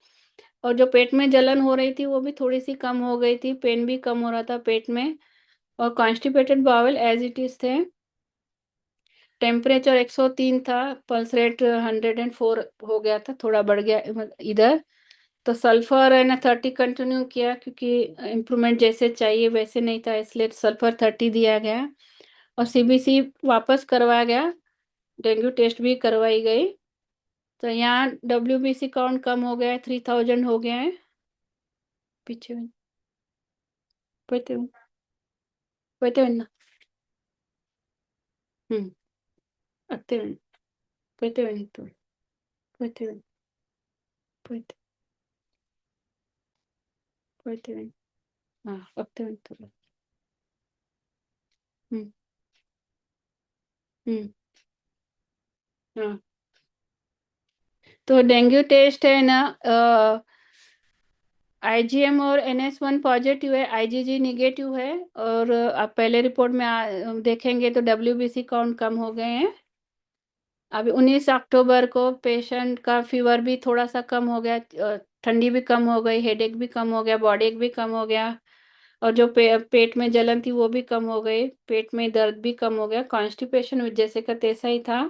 और जो पेट में जलन हो रही थी वो भी थोड़ी सी कम हो गई थी, पेन भी कम हो रहा था पेट में, और constipated bowel as it is थे। टेम्परेचर 103 था, पल्स रेट 104 हो गया था, थोड़ा बढ़ गया इधर। तो सल्फर है ना 30 कंटिन्यू किया, क्योंकि इम्प्रूवमेंट जैसे चाहिए वैसे नहीं था, इसलिए सल्फर 30 दिया गया, और सीबीसी वापस करवाया गया, डेंगू टेस्ट भी करवाई गई। तो यहाँ डब्ल्यूबीसी काउंट कम हो गया है, 3000 हो गया है। पीछे पढ़ते पढ़ते ना अत्ते पढ़ते तो पढ़ते पढ़ते पढ़ते हाँ अत्ते तो हम्म हम्म हाँ। तो डेंगू टेस्ट है ना, आईजीएम और NS1 पॉजिटिव है, आईजीजी निगेटिव है, और आप पहले रिपोर्ट में देखेंगे तो डब्ल्यूबीसी काउंट कम हो गए हैं। अभी 19 अक्टूबर को पेशेंट का फीवर भी थोड़ा सा कम हो गया, ठंडी भी कम हो गई, हेडेक भी कम हो गया, बॉडी एक भी कम हो गया, और जो पेट में जलन थी वो भी कम हो गई, पेट में दर्द भी कम हो गया, कॉन्स्टिपेशन जैसे का तैसा ही था,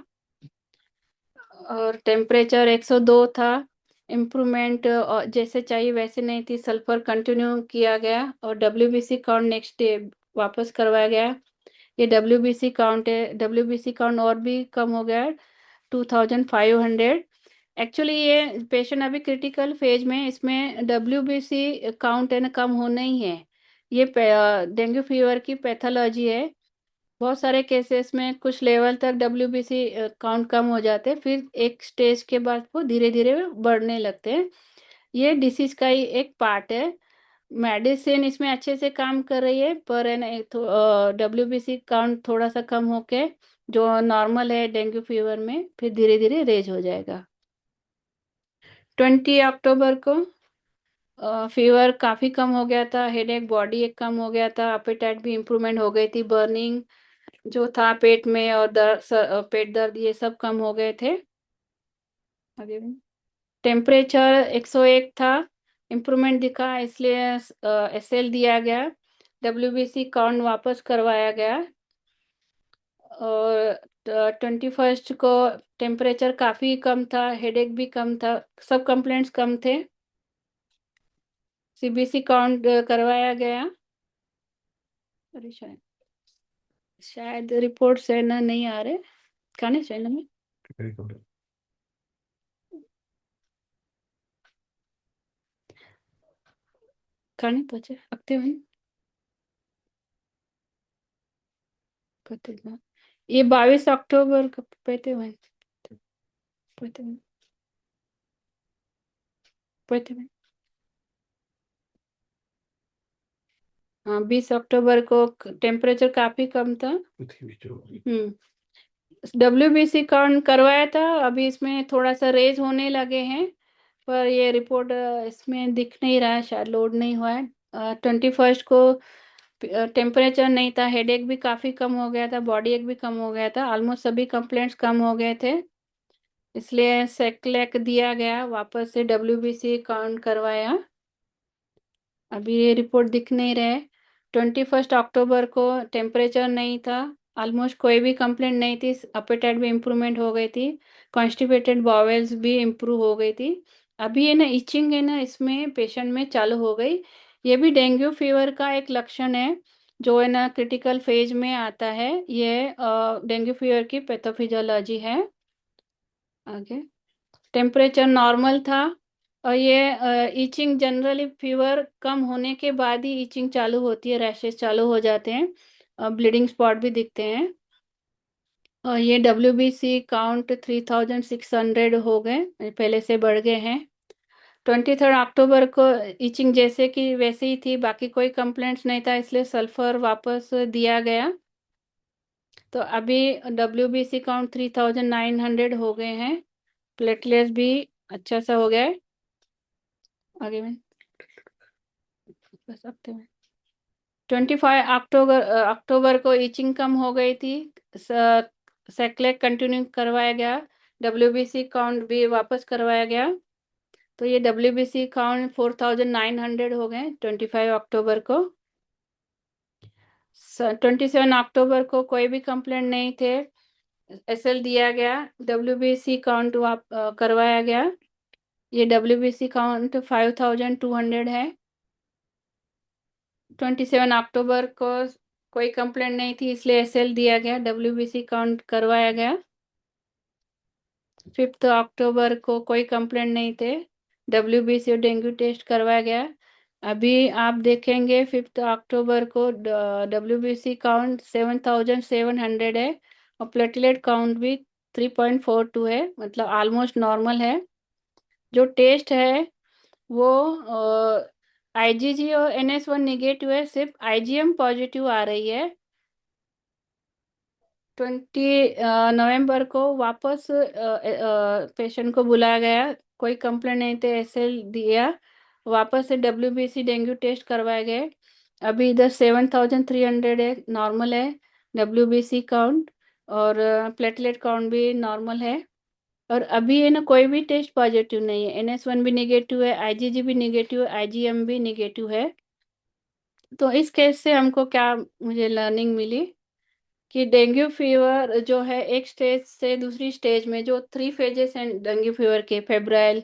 और टेम्परेचर 102 था। इम्प्रूवमेंट जैसे चाहिए वैसे नहीं थी, सल्फर कंटिन्यू किया गया, और डब्ल्यूबीसी काउंट नेक्स्ट डे वापस करवाया गया। ये डब्ल्यूबीसी काउंट है, डब्ल्यूबीसी काउंट और भी कम हो गया, 2500। एक्चुअली ये पेशेंट अभी क्रिटिकल फेज में, इसमें डब्ल्यूबीसी काउंट है ना कम होना ही है। ये डेंगू फीवर की पैथोलॉजी है। बहुत सारे केसेस में कुछ लेवल तक डब्ल्यूबीसी काउंट कम हो जाते हैं, फिर एक स्टेज के बाद वो धीरे धीरे बढ़ने लगते हैं। ये डिसीज का ही एक पार्ट है। मेडिसिन इसमें अच्छे से काम कर रही है, पर है ना डब्ल्यूबीसी काउंट थोड़ा सा कम होके जो नॉर्मल है डेंगू फीवर में, फिर धीरे धीरे रेज हो जाएगा। 20 अक्टूबर को फीवर काफ़ी कम हो गया था, हेडेक बॉडी एक कम हो गया था, अपेटाइट भी इम्प्रूवमेंट हो गई थी, बर्निंग जो था पेट में और पेट दर्द ये सब कम हो गए थे। आगे भी टेम्परेचर 101 था, इम्प्रूवमेंट दिखा, इसलिए SL दिया गया, डब्ल्यूबीसी काउंट वापस करवाया गया, और 21 को टेम्परेचर काफ़ी कम था, हेडेक भी कम था, सब कंप्लेंट्स कम थे, सीबीसी काउंट करवाया गया। अरे शायद रिपोर्ट से ना नहीं आ रहे, कहने चाहिए ना कहने पहुंचे अगते हुए ये 22 अक्टूबर को पहते हुए पहते हुए पहते हुए हाँ 20 अक्टूबर को टेम्परेचर काफी कम था। डब्ल्यूबीसी काउंट करवाया था, अभी इसमें थोड़ा सा रेज होने लगे हैं, पर ये रिपोर्ट इसमें दिख नहीं रहा है, शायद लोड नहीं हुआ है। 21 को टेम्परेचर नहीं था, हेडेक भी काफ़ी कम हो गया था, बॉडी एक भी कम हो गया था, ऑलमोस्ट सभी कंप्लेंट्स कम हो गए थे, इसलिए सेक्लेक दिया गया, वापस से डब्ल्यूबीसी काउंट करवाया। अभी ये रिपोर्ट दिख नहीं रहे। 21 अक्टूबर को टेम्परेचर नहीं था, ऑलमोस्ट कोई भी कंप्लेंट नहीं थी, अपेटाइट भी इम्प्रूवमेंट हो गई थी, कॉन्स्टिपेटेड बॉवेल्स भी इम्प्रूव हो गई थी। अभी है ना इचिंग है ना इसमें पेशेंट में चालू हो गई। ये भी डेंगू फीवर का एक लक्षण है जो है ना क्रिटिकल फेज में आता है। ये डेंगू फीवर की पैथोफिजियोलॉजी है। आगे टेम्परेचर नॉर्मल था और ये ईचिंग जनरली फीवर कम होने के बाद ही ईचिंग चालू होती है, रैशेस चालू हो जाते हैं, ब्लीडिंग स्पॉट भी दिखते हैं। और ये WBC काउंट 3600 हो गए, पहले से बढ़ गए हैं। 23 अक्टूबर को ईचिंग जैसे कि वैसे ही थी, बाकी कोई कंप्लेंट्स नहीं था, इसलिए सल्फर वापस दिया गया। तो अभी WBC काउंट 3900 हो गए हैं। प्लेटलेट्स भी अच्छा सा हो गया है। आगे में बस हफ्ते में 25 अक्टूबर को ईचिंग कम हो गई थी। सेक्लेक कंटिन्यू करवाया गया। WBC काउंट भी वापस करवाया गया। तो ये WBC काउंट 4900 हो गए 25 अक्टूबर को। 27 अक्टूबर को कोई भी कंप्लेंट नहीं थे, SL दिया गया, WBC काउंट करवाया गया। ये WBC काउंट 5200 है। 27 अक्टूबर को कोई कंप्लेंट नहीं थी, इसलिए SL दिया गया, WBC काउंट करवाया गया। 5 अक्टूबर को कोई कंप्लेंट नहीं थे, WBC और डेंगू टेस्ट करवाया गया। अभी आप देखेंगे 5 अक्टूबर को WBC काउंट 7700 है और प्लेटलेट काउंट भी 3.42 है, मतलब ऑलमोस्ट नॉर्मल है। जो टेस्ट है वो IgG और NS1 निगेटिव है, सिर्फ IgM पॉजिटिव आ रही है। 20 नवंबर को वापस पेशेंट को बुलाया गया, कोई कंप्लेंट नहीं थे, SL दिया, वापस से WBC डेंगू टेस्ट करवाए गए। अभी इधर 7300 है, नॉर्मल है WBC काउंट और प्लेटलेट काउंट भी नॉर्मल है। और अभी है ना कोई भी टेस्ट पॉजिटिव नहीं है, NS1 भी निगेटिव है, IgG भी निगेटिव है, IgM भी निगेटिव है। तो इस केस से हमको क्या मुझे लर्निंग मिली कि डेंगू फीवर जो है एक स्टेज से दूसरी स्टेज में, जो 3 फेजेस हैं डेंगू फीवर के, febrile,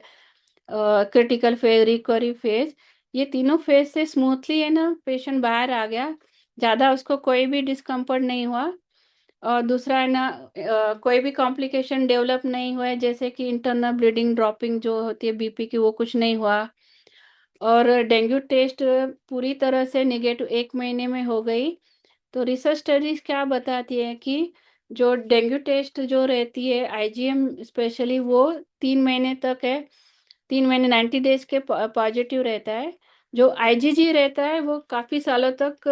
critical phase, recovery phase, ये तीनों फेज से स्मूथली है ना पेशेंट बाहर आ गया, ज़्यादा उसको कोई भी डिस्कम्फर्ट नहीं हुआ। और दूसरा है ना कोई भी कॉम्प्लिकेशन डेवलप नहीं हुआ है, जैसे कि इंटरनल ब्लीडिंग, ड्रॉपिंग जो होती है BP की, वो कुछ नहीं हुआ। और डेंगू टेस्ट पूरी तरह से निगेटिव 1 महीने में हो गई। तो रिसर्च स्टडीज क्या बताती है कि जो डेंगू टेस्ट जो रहती है IgM स्पेशली, वो 3 महीने तक है, 3 महीने 90 डेज के पॉजिटिव रहता है। जो IgG रहता है वो काफ़ी सालों तक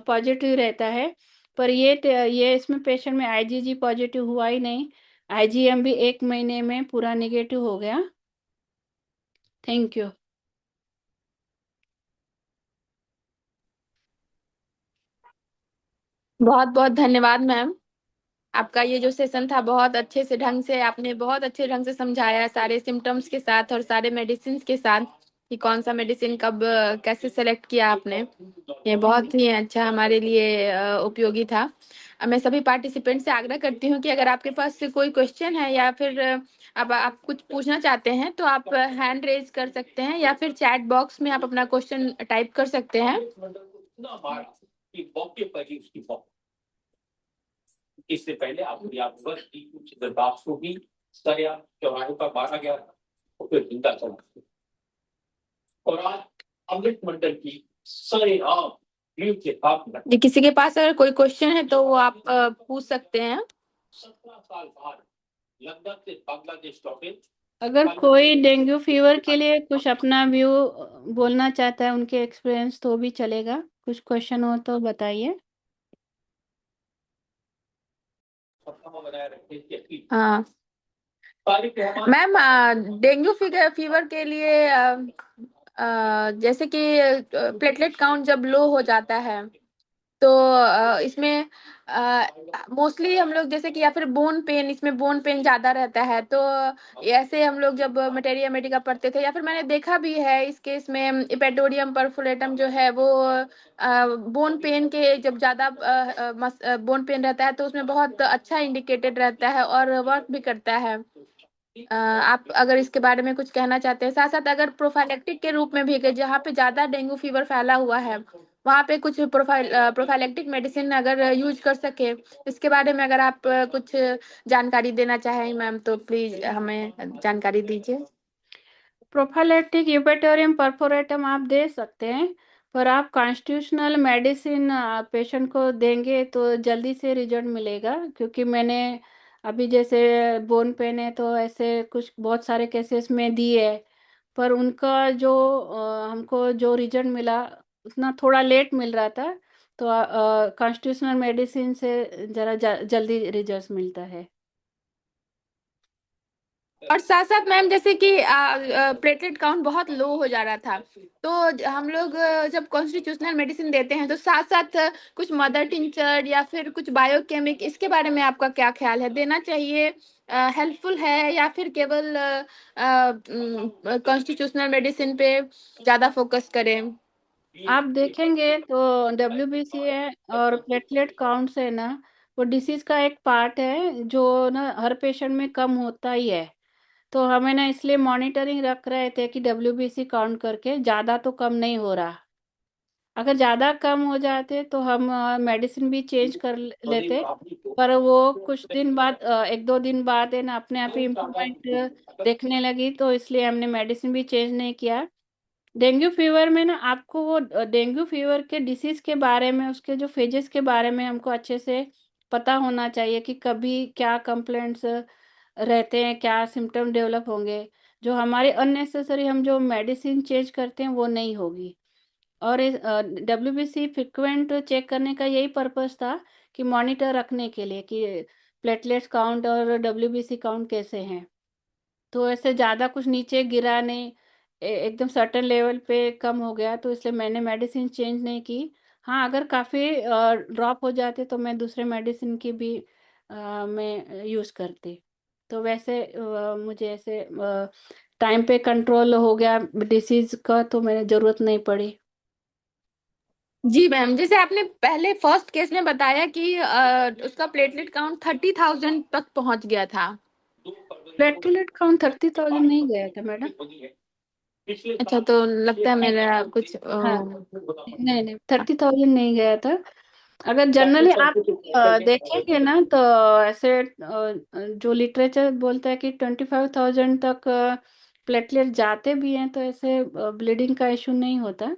पॉजिटिव रहता है। पर ये इसमें पेशेंट में IgG पॉजिटिव हुआ ही नहीं, IgM भी 1 महीने में पूरा निगेटिव हो गया। Thank you. बहुत बहुत धन्यवाद मैम। आपका ये जो सेशन था बहुत अच्छे से ढंग से आपने बहुत अच्छे ढंग से समझाया, सारे सिम्टम्स के साथ और सारे मेडिसिन के साथ कि कौन सा मेडिसिन कब कैसे सेलेक्ट किया आपने। ये बहुत ही अच्छा हमारे लिए उपयोगी था। मैं सभी पार्टिसिपेंट से आग्रह करती हूँ कि अगर आपके पास से कोई क्वेश्चन है या फिर अब आप कुछ पूछना चाहते हैं तो आप हैंड रेज कर सकते हैं या फिर चैट बॉक्स में आप अपना क्वेश्चन टाइप कर सकते हैं। इससे पहले आपकी आप वर्ष की कुछ दरखास्तों की सरिया चौराहे पर मारा गया और फिर जिंदा चला, और आज अमृत मंडल की सरेआम भीड़ के साथ जी, किसी के पास अगर कोई क्वेश्चन है तो वो आप पूछ सकते हैं। 17 साल बाद लंदन से बांग्लादेश लौटे। अगर कोई डेंगू फीवर के लिए कुछ अपना व्यू बोलना चाहता है, उनके एक्सपीरियंस, तो भी चलेगा। कुछ क्वेश्चन हो तो बताइए। हाँ मैम, डेंगू फीवर के लिए जैसे कि प्लेटलेट काउंट जब लो हो जाता है तो इसमें मोस्टली हम लोग जैसे कि या फिर बोन पेन, इसमें बोन पेन ज्यादा रहता है। तो ऐसे हम लोग जब मटेरिया मेडिका पढ़ते थे या फिर मैंने देखा भी है इस केस में इपेटोरियम परफोरेटम जो है वो बोन पेन के जब ज्यादा बोन पेन रहता है तो उसमें बहुत अच्छा इंडिकेटेड रहता है और वर्क भी करता है। आप अगर इसके बारे में कुछ कहना चाहते हैं, साथ साथ अगर प्रोफाइलेक्टिक के रूप में भी, कि जहाँ पे ज्यादा डेंगू फीवर फैला हुआ है वहाँ पे कुछ प्रोफाइलेक्टिक मेडिसिन अगर यूज कर सके, इसके बारे में अगर आप कुछ जानकारी देना चाहें मैम, तो प्लीज हमें जानकारी दीजिए। प्रोफाइलेक्टिक यूपेटोरियम परफोरेटम आप दे सकते हैं, पर आप कॉन्स्टिट्यूशनल मेडिसिन पेशेंट को देंगे तो जल्दी से रिजल्ट मिलेगा, क्योंकि मैंने अभी जैसे बोन पेन है तो ऐसे कुछ बहुत सारे केसेस में दी है, पर उनका जो हमको जो रिजल्ट मिला उतना थोड़ा लेट मिल रहा था। तो कॉन्स्टिट्यूशनल मेडिसिन से ज़रा जल्दी रिजल्ट मिलता है। और साथ साथ मैम, जैसे कि प्लेटलेट काउंट बहुत लो हो जा रहा था, तो हम लोग जब कॉन्स्टिट्यूशनल मेडिसिन देते हैं तो साथ साथ कुछ मदर टिंचर या फिर कुछ बायोकेमिक, इसके बारे में आपका क्या ख्याल है, देना चाहिए, हेल्पफुल है, या फिर केवल कॉन्स्टिट्यूशनल मेडिसिन पे ज्यादा फोकस करें? आप देखेंगे तो WBC है और प्लेटलेट काउंट से ना, वो डिसीज का एक पार्ट है जो ना हर पेशेंट में कम होता ही है। तो हमें ना इसलिए मॉनिटरिंग रख रहे थे कि WBC काउंट करके ज़्यादा तो कम नहीं हो रहा। अगर ज़्यादा कम हो जाते तो हम मेडिसिन भी चेंज कर लेते, पर वो कुछ दिन बाद, एक दो दिन बाद है ना, अपने आप ही इम्प्रूवमेंट देखने लगी, तो इसलिए हमने मेडिसिन भी चेंज नहीं किया। डेंगू फीवर में ना आपको वो डेंगू फीवर के डिसीज के बारे में, उसके जो फेजेस के बारे में हमको अच्छे से पता होना चाहिए कि कभी क्या कंप्लेंट्स रहते हैं, क्या सिम्टम डेवलप होंगे, जो हमारे अननेसेसरी हम जो मेडिसिन चेंज करते हैं वो नहीं होगी। और इस WBC फ्रिक्वेंट चेक करने का यही पर्पस था कि मॉनिटर रखने के लिए कि प्लेटलेट्स काउंट और WBC काउंट कैसे हैं। तो ऐसे ज़्यादा कुछ नीचे गिरा नहीं, एकदम सर्टेन लेवल पे कम हो गया, तो इसलिए मैंने मेडिसिन चेंज नहीं की। हाँ, अगर काफ़ी ड्रॉप हो जाते तो मैं दूसरे मेडिसिन की भी मैं यूज़ करती। तो वैसे मुझे ऐसे टाइम पे कंट्रोल हो गया डिसीज़ का, तो मैंने ज़रूरत नहीं पड़ी। जी मैम, जैसे आपने पहले फर्स्ट केस में बताया कि उसका प्लेटलेट काउंट 30,000 तक पहुंच गया था। प्लेटलेट काउंट 30,000 नहीं गया था मैडम। अच्छा, तो लगता है मेरा कुछ हाँ, नहीं नहीं, 30,000 नहीं गया था। अगर जनरली आप देखेंगे ना तो ऐसे जो लिटरेचर बोलता है कि 25,000 तक प्लेटलेट जाते भी हैं, तो ऐसे ब्लीडिंग का इशू नहीं होता।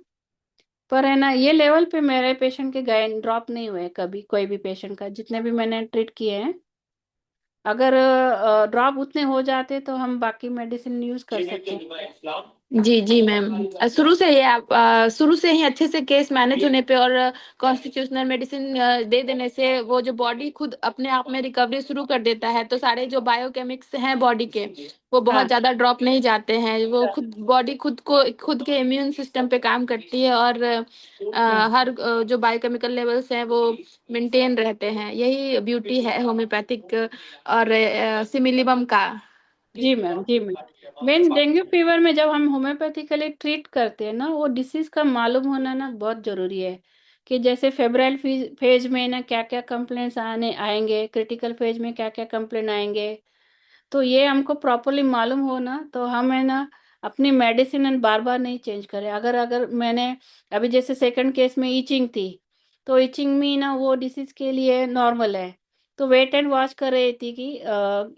पर है ना, ये लेवल पे मेरे पेशेंट के गए ड्रॉप नहीं हुए कभी, कोई भी पेशेंट का, जितने भी मैंने ट्रीट किए हैं। अगर ड्रॉप उतने हो जाते तो हम बाकी मेडिसिन यूज कर सकते हैं। जी जी मैम, शुरू से ही आप शुरू से ही अच्छे से केस मैनेज होने पे और कॉन्स्टिट्यूशनल मेडिसिन दे देने से वो जो बॉडी खुद अपने आप में रिकवरी शुरू कर देता है, तो सारे जो बायोकेमिक्स हैं बॉडी के, वो बहुत हाँ ज्यादा ड्रॉप नहीं जाते हैं, वो खुद बॉडी खुद के इम्यून सिस्टम पे काम करती है, और हाँ। हर जो बायोकेमिकल लेवल्स हैं वो मेंटेन रहते हैं। यही ब्यूटी है होम्योपैथिक और सिमिलिबम का। जी मैम, जी मैम। मेन डेंगू फीवर में जब हम होम्योपैथिकली ट्रीट करते हैं ना, वो डिसीज का मालूम होना ना बहुत जरूरी है, कि जैसे फेब्राइल फेज में ना क्या क्या कंप्लेंट्स आने आएंगे, क्रिटिकल फेज में क्या क्या कंप्लेंट आएंगे। तो ये हमको प्रॉपरली मालूम हो ना, तो हम है ना अपनी मेडिसिन बार बार नहीं चेंज करें। अगर अगर मैंने अभी जैसे सेकंड केस में ईचिंग थी, तो ईचिंग में ना वो डिसीज के लिए नॉर्मल है, तो वेट एंड वॉच कर रही थी कि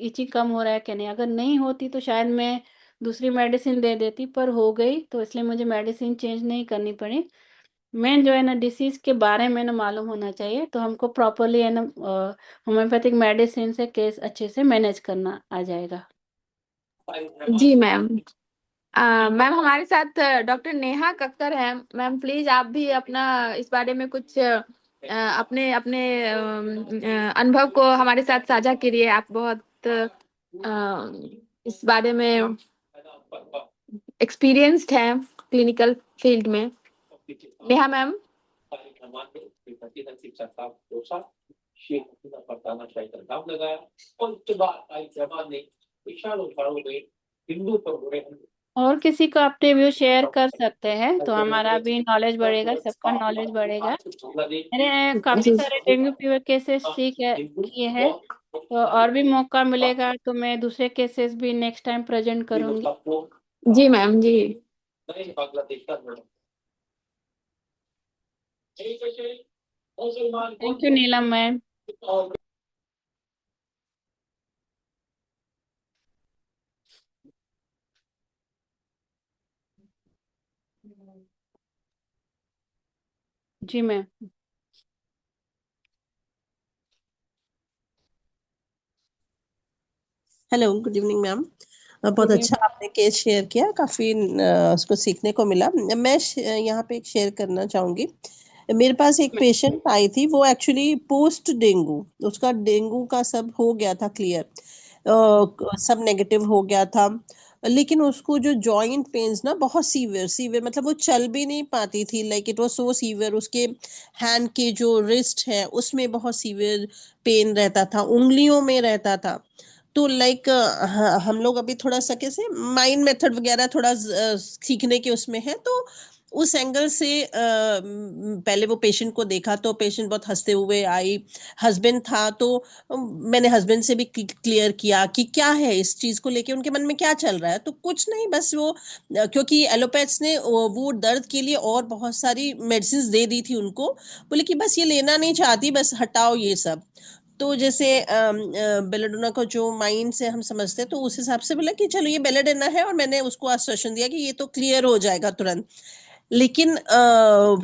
ईचिंग कम हो रहा है कि नहीं। अगर नहीं होती तो शायद मैं दूसरी मेडिसिन दे देती, पर हो गई तो इसलिए मुझे मेडिसिन चेंज नहीं करनी पड़ी। मेन जो है ना डिसीज के बारे में ना मालूम होना चाहिए, तो हमको प्रॉपरली है ना होम्योपैथिक मेडिसिन से केस अच्छे से मैनेज करना आ जाएगा। जी मैम। मैम, हमारे साथ डॉक्टर नेहा कक्कर हैं। मैम, प्लीज आप भी अपना इस बारे में कुछ अपने अपने अनुभव को हमारे साथ साझा करिए। आप बहुत इस बारे में एक्सपीरियंस्ड हैं क्लिनिकल फील्ड में। नेहा मैम। और किसी को अपने व्यू शेयर कर सकते हैं, तो हमारा भी नॉलेज बढ़ेगा, सबका नॉलेज बढ़ेगा। मैंने काफी जी सारे डेंगू फीवर केसेस किए हैं, तो और भी मौका मिलेगा तो मैं दूसरे केसेस भी नेक्स्ट टाइम प्रेजेंट करूंगी। जी मैम जी। Thank you Neelam ma'am. जी ma'am. Hello, good evening ma'am. बहुत गुड अच्छा आपने केस शेयर किया, काफ़ी उसको सीखने को मिला। मैं यहाँ पे एक शेयर करना चाहूँगी। मेरे पास एक पेशेंट आई थी, वो एक्चुअली पोस्ट डेंगू, उसका डेंगू का सब हो गया था क्लियर, सब नेगेटिव हो गया था, लेकिन उसको जो जॉइंट पेन्स ना बहुत सीवियर सीवियर, मतलब वो चल भी नहीं पाती थी, like it was so severe. उसके हैंड के जो रिस्ट है उसमें बहुत सीवियर पेन रहता था, उंगलियों में रहता था। तो लाइक हम लोग अभी थोड़ा सा कैसे माइंड मेथड वगैरह थोड़ा सीखने के उसमें है, तो उस एंगल से पहले वो पेशेंट को देखा तो पेशेंट बहुत हंसते हुए आई। हस्बैंड था तो मैंने हस्बैंड से भी क्लियर किया कि क्या है इस चीज को लेके उनके मन में क्या चल रहा है। तो कुछ नहीं, बस वो क्योंकि एलोपैथ्स ने वो दर्द के लिए और बहुत सारी मेडिसिन दे दी थी उनको, बोले कि बस ये लेना नहीं चाहती, बस हटाओ ये सब। तो जैसे बेलेडोना को जो माइंड से हम समझते हैं, तो उस हिसाब से बोला कि चलो ये बेलेडोना है, और मैंने उसको आश्वासन दिया कि ये तो क्लियर हो जाएगा तुरंत। लेकिन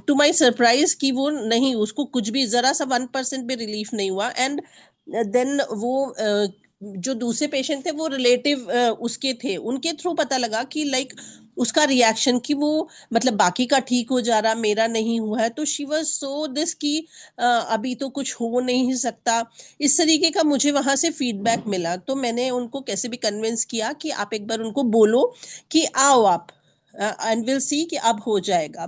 टू माय सरप्राइज कि वो नहीं, उसको कुछ भी जरा सा 1% भी रिलीफ नहीं हुआ। एंड देन वो जो दूसरे पेशेंट थे वो रिलेटिव उसके थे, उनके थ्रू पता लगा कि लाइक उसका रिएक्शन कि वो मतलब बाकी का ठीक हो जा रहा, मेरा नहीं हुआ है। तो शी वाज सो दिस कि अभी तो कुछ हो नहीं सकता, इस तरीके का मुझे वहां से फीडबैक मिला। तो मैंने उनको कैसे भी कन्विंस किया कि आप एक बार उनको बोलो कि आओ आप, एंड विल सी कि अब हो जाएगा।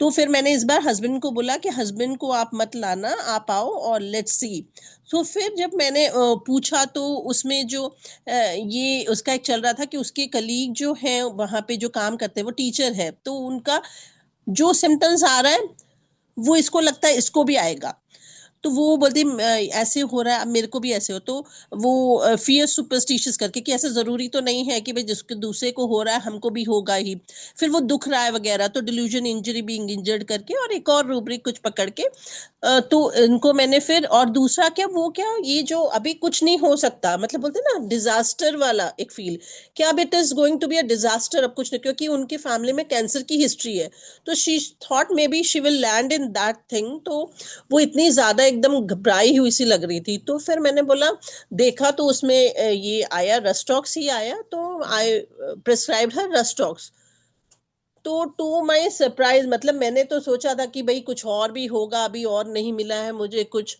तो फिर मैंने इस बार हस्बैंड को बोला कि हस्बैंड को आप मत लाना, आप आओ और लेट्स सी। तो फिर जब मैंने पूछा तो उसमें जो ये उसका एक चल रहा था कि उसके कलीग जो है वहां पे जो काम करते हैं वो टीचर है, तो उनका जो सिम्टम्स आ रहा है वो इसको लगता है इसको भी आएगा। तो वो बोलती ऐसे हो रहा है, अब मेरे को भी ऐसे हो। तो वो फियर सुपरस्टिशियस करके कि ऐसा जरूरी तो नहीं है कि भाई जिसके दूसरे को हो रहा है हमको भी होगा ही, फिर वो दुख रहा है वगैरह, तो डिल्यूजन इंजरी बीइंग इंजर्ड करके और एक और रूब्रिक कुछ पकड़ के तो इनको मैंने फिर, और दूसरा क्या, वो क्या, ये जो अभी कुछ नहीं हो सकता, मतलब बोलते हैं ना डिजास्टर वाला एक फील, कि अब it is going to be a disaster, अब कुछ नहीं, क्योंकि उनकी फैमिली में कैंसर की हिस्ट्री है। तो she thought may be she will land in that thing. तो वो इतनी ज्यादा एकदम घबराई हुई सी लग रही थी। तो फिर मैंने बोला, देखा तो उसमें ये आया, रस्टॉक्स ही आया, तो आई प्रिस्क्राइब्ड हर रस्टॉक्स। तो टू माय सरप्राइज, मतलब मैंने तो सोचा था कि भाई कुछ और भी होगा, अभी और नहीं मिला है मुझे कुछ।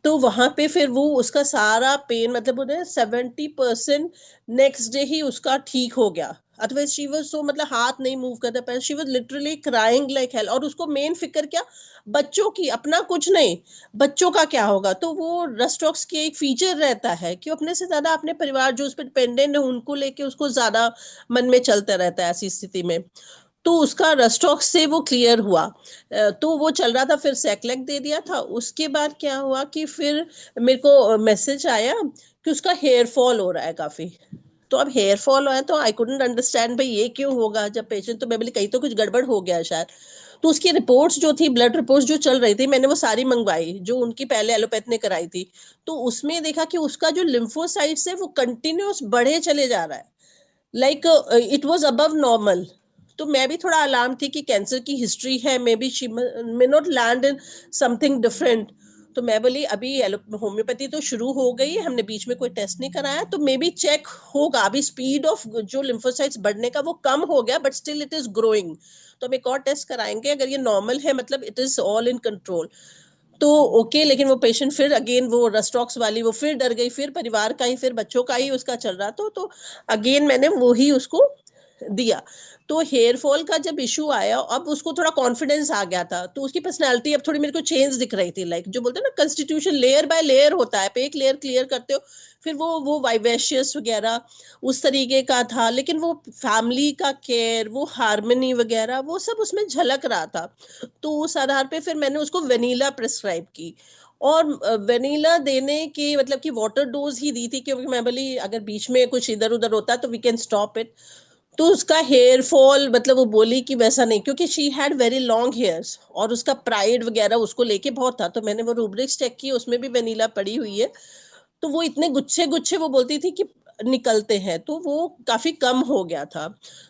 तो वहां पे फिर वो उसका सारा पेन, मतलब बोलते हैं 70% नेक्स्ट डे ही उसका ठीक हो गया। अदरवाइज शी वाज सो, मतलब हाथ नहीं मूव करता पर she was literally crying like hell. और उसको मेन फिक्र क्या, बच्चों की, अपना कुछ नहीं, बच्चों का क्या होगा। तो वो रस्टॉक्स की एक फीचर रहता है कि अपने से ज्यादा अपने परिवार जो उस पर डिपेंडेंट है उनको लेके उसको ज्यादा मन में चलता रहता है ऐसी स्थिति में। तो उसका रस्टॉक्स से वो क्लियर हुआ। तो वो चल रहा था, फिर सेकलेक दे दिया था। उसके बाद क्या हुआ कि फिर मेरे को मैसेज आया कि उसका हेयर फॉल हो रहा है काफी। तो अब हेयर फॉल है तो आई कुडंट अंडरस्टैंड भाई ये क्यों होगा जब पेशेंट, तो मैं बोली कहीं तो कुछ गड़बड़ हो गया शायद। तो उसकी रिपोर्ट्स जो थी, ब्लड रिपोर्ट्स जो चल रही थी, मैंने वो सारी मंगवाई जो उनकी पहले एलोपैथ ने कराई थी। तो उसमें देखा कि उसका जो लिम्फोसाइट्स है वो कंटिन्यूस बढ़े चले जा रहा है, like it was above normal. तो मैं भी थोड़ा अलार्म थी कि कैंसर की हिस्ट्री है, may be she may not land in something different. तो मैं बोली अभी होम्योपैथी तो शुरू हो गई है, हमने बीच में कोई टेस्ट नहीं कराया, तो मे बी चेक होगा। अभी स्पीड ऑफ जो लिम्फोसाइट्स बढ़ने का वो कम हो गया, but still it is growing. तो हम एक और टेस्ट कराएंगे, अगर ये नॉर्मल है मतलब it is all in control. तो ओके, लेकिन वो पेशेंट फिर अगेन वो रस्टॉक्स वाली वो फिर डर गई, फिर परिवार का ही, फिर बच्चों का ही उसका चल रहा था। तो अगेन मैंने वो ही उसको दिया। तो हेयर फॉल का जब इशू आया, अब उसको थोड़ा कॉन्फिडेंस आ गया था, तो उसकी पर्सनैलिटी अब थोड़ी मेरे को चेंज दिख रही थी। लाइक जो बोलते हैं ना, कंस्टिट्यूशन लेयर बाय लेयर होता है, आप एक लेयर क्लियर करते हो, फिर वो वाइवेशियस वगैरह उस तरीके का था। लेकिन वो फैमिली का केयर, वो हार्मनी वगैरह, वो सब उसमें झलक रहा था। तो उस आधार पे फिर मैंने उसको वेनिला प्रिस्क्राइब की। और वेनिला देने की मतलब कि वाटर डोज ही दी थी, क्योंकि मैं बोली अगर बीच में कुछ इधर उधर होता तो वी कैन स्टॉप इट। तो उसका हेयर फॉल मतलब वो बोली कि वैसा नहीं, क्योंकि she had very long hairs और उसका प्राइड वगैरह उसको लेके बहुत था। तो मैंने वो रूब्रिक्स चेक की, उसमें भी वेनिला पड़ी हुई है। तो वो इतने गुच्छे गुच्छे वो बोलती थी कि निकलते हैं, तो वो काफी कम हो गया था।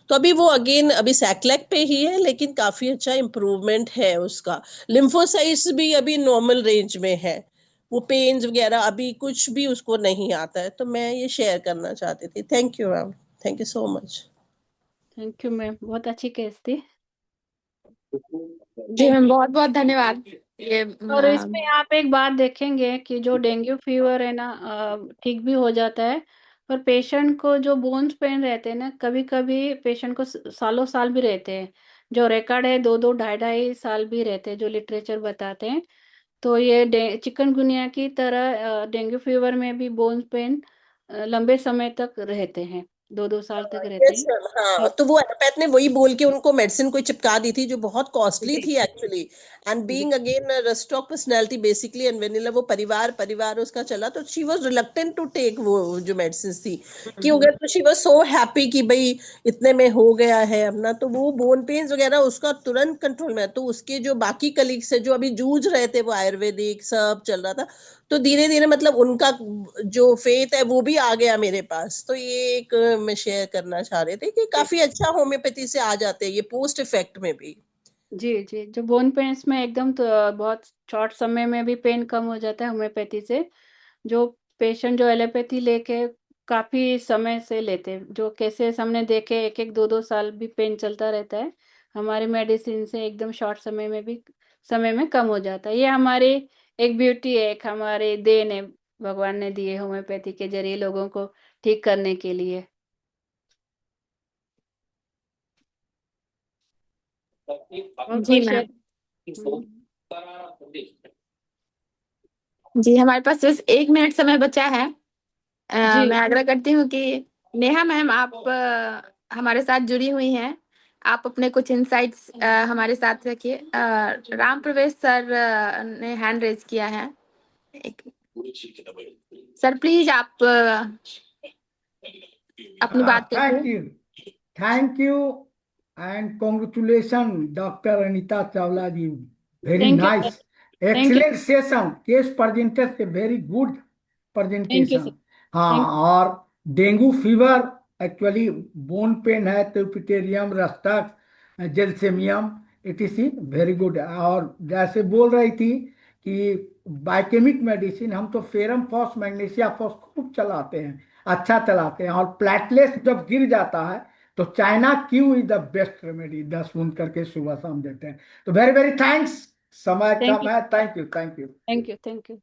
तो अभी वो अगेन अभी सैक्लेक पे ही है, लेकिन काफी अच्छा इम्प्रूवमेंट है उसका। लिम्फोसाइट्स भी अभी नॉर्मल रेंज में है। वो पेन्स वगैरह अभी कुछ भी उसको नहीं आता है। तो मैं ये शेयर करना चाहती थी। Thank you ma'am, thank you so much. Thank you ma'am, बहुत अच्छी केस थी। जी मैम, बहुत बहुत धन्यवाद। ये और इसमें आप एक बात देखेंगे कि जो डेंगू फीवर है ना, ठीक भी हो जाता है, पर पेशेंट को जो बोन्स पेन रहते हैं ना, कभी कभी पेशेंट को सालों साल भी रहते हैं। जो रिकॉर्ड है 2-2 ढाई-ढाई साल भी रहते हैं, जो लिटरेचर बताते हैं। तो ये चिकनगुनिया की तरह डेंगू फीवर में भी बोन्स पेन लंबे समय तक रहते हैं, 2-2 साल तक रहते यस हैं। मैम, हाँ। तो वो एलोपैथ ने वही बोल के उनको मेडिसिन कोई चिपका दी थी, जो बहुत कॉस्टली थी actually. And being again Rhus tox personality basically, and vanilla वो परिवार परिवार उसका चला, तो she was reluctant to take वो जो मेडिसिन थी। कि अगर तो शी वाज सो हैप्पी कि भाई इतने में हो गया है अपना, तो वो बोन पेन्स वगैरह उसका तुरंत कंट्रोल में है। तो उसके जो बाकी कलीग्स है जो अभी जूझ रहे थे, वो आयुर्वेदिक सब चल रहा था, तो धीरे धीरे मतलब उनका जो फेथ है वो भी आ गया मेरे पास। तो ये एक मैं शेयर करना चाह रहे थे कि काफी अच्छा होम्योपैथी से आ जाते हैं ये पोस्ट इफेक्ट में भी। जी जी, जो बोन पेन्स में एकदम तो बहुत शॉर्ट समय में भी पेन कम हो जाता है होम्योपैथी से। जो पेशेंट जो एलोपैथी लेके काफी समय से लेते हैं, जो केसेस हमने देखे 1-1 2-2 साल भी पेन चलता रहता है, हमारी मेडिसिन से एकदम शॉर्ट समय में भी समय में कम हो जाता है। ये हमारी एक ब्यूटी है, एक हमारी देन है, भगवान ने दिए होम्योपैथी के जरिए लोगों को ठीक करने के लिए। और जी कोई शेयर? मैम। जी, हमारे पास सिर्फ 1 मिनट समय बचा है। जी मैं आग्रह करती हूँ कि नेहा मैम, आप हमारे साथ जुड़ी हुई हैं। आप अपने कुछ इंसाइट्स हमारे साथ रखिए। राम प्रवेश सर ने हैंड रेज किया है। एक सर, प्लीज आप अपनी बात Thank रखिए। you. Thank you and congratulations, Dr. Anita Chawla ji. Very thank you sir. nice. Thank you. Excellent session. Case presented a very good thank you sir. presentation. Thank हाँ, और dengue fever actually bone pen है तो पिटेरियम रस्टक जेलसेमियम इटीसी वेरी गुड। और जैसे बोल रही थी कि बायोकेमिक मेडिसिन हम तो फेरम फॉस मैग्नीशिया फॉस खूब चलाते हैं, अच्छा चलाते हैं। और प्लेटलेट जब गिर जाता है तो China Q is the best remedy, 10 बूंद करके सुबह शाम देते हैं। तो वेरी वेरी थैंक्स। समय थैंक कम यू। है। Thank you, thank you. Thank you. Thank you.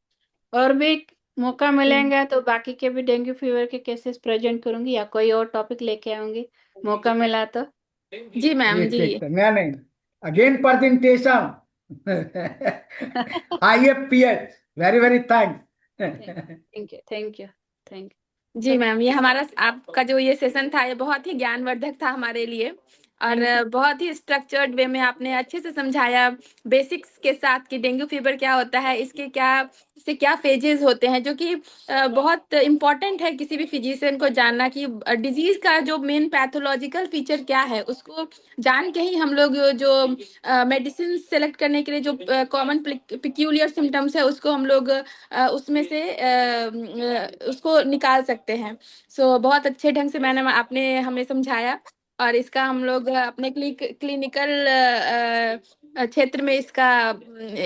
और भी मौका मिलेगा तो बाकी के भी डेंगू फीवर के केसेस प्रेजेंट करूंगी, या कोई और टॉपिक लेके आऊंगी, मौका मिला तो। जी मैम। ठीक जी ठीक, नहीं नहीं, again presentation. IFPH, very very thanks. Thank you. Thank you. Thank जी मैम, ये हमारा आपका जो ये सेशन था, ये बहुत ही ज्ञानवर्धक था हमारे लिए। और Thank you. बहुत ही स्ट्रक्चर्ड वे में आपने अच्छे से समझाया, बेसिक्स के साथ, कि डेंगू फीवर क्या होता है, इससे क्या फेजेस होते हैं, जो कि बहुत इम्पोर्टेंट है किसी भी फिजिशियन को जानना, कि डिजीज का जो मेन पैथोलॉजिकल फीचर क्या है, उसको जान के ही हम लोग जो मेडिसिन सेलेक्ट करने के लिए जो कॉमन पिक्यूलियर सिम्टम्स है, उसको हम लोग उसमें से उसको निकाल सकते हैं। सो बहुत अच्छे ढंग से मैंने आपने हमें समझाया, और इसका हम लोग अपने क्लिनिकल क्षेत्र में इसका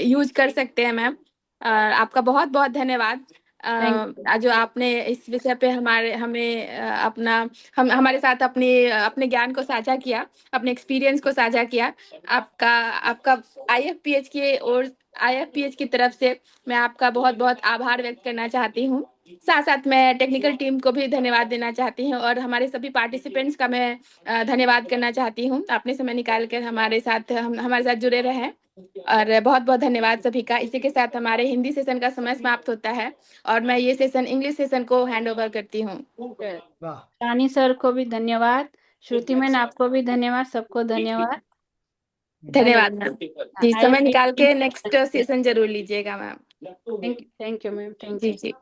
यूज कर सकते हैं मैम। आपका बहुत बहुत धन्यवाद। Thank you. जो आपने इस विषय पे हमें अपना हमारे साथ अपने ज्ञान को साझा किया, अपने एक्सपीरियंस को साझा किया। आपका आपका IFPH की ओर IFPH की तरफ से मैं आपका बहुत बहुत आभार व्यक्त करना चाहती हूँ। साथ साथ मैं टेक्निकल टीम को भी धन्यवाद देना चाहती हूँ और हमारे सभी पार्टिसिपेंट्स का मैं धन्यवाद करना चाहती हूँ। आपने समय निकाल कर हमारे साथ जुड़े रहे और बहुत बहुत धन्यवाद सभी का। इसी के साथ हमारे हिंदी सेशन का समय समाप्त होता है और मैं ये सेशन इंग्लिश सेशन को हैंड ओवर करती हूँ। वाह रानी सर को भी धन्यवाद, श्रुति मैन आपको भी धन्यवाद, सबको धन्यवाद। धन्यवाद मैम जी, समय निकाल के नेक्स्ट थैंक सेशन जरूर लीजिएगा मैम। यू मैम, थैंक जी यू। जी,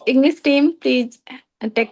इंग्लिश टीम प्लीज टेक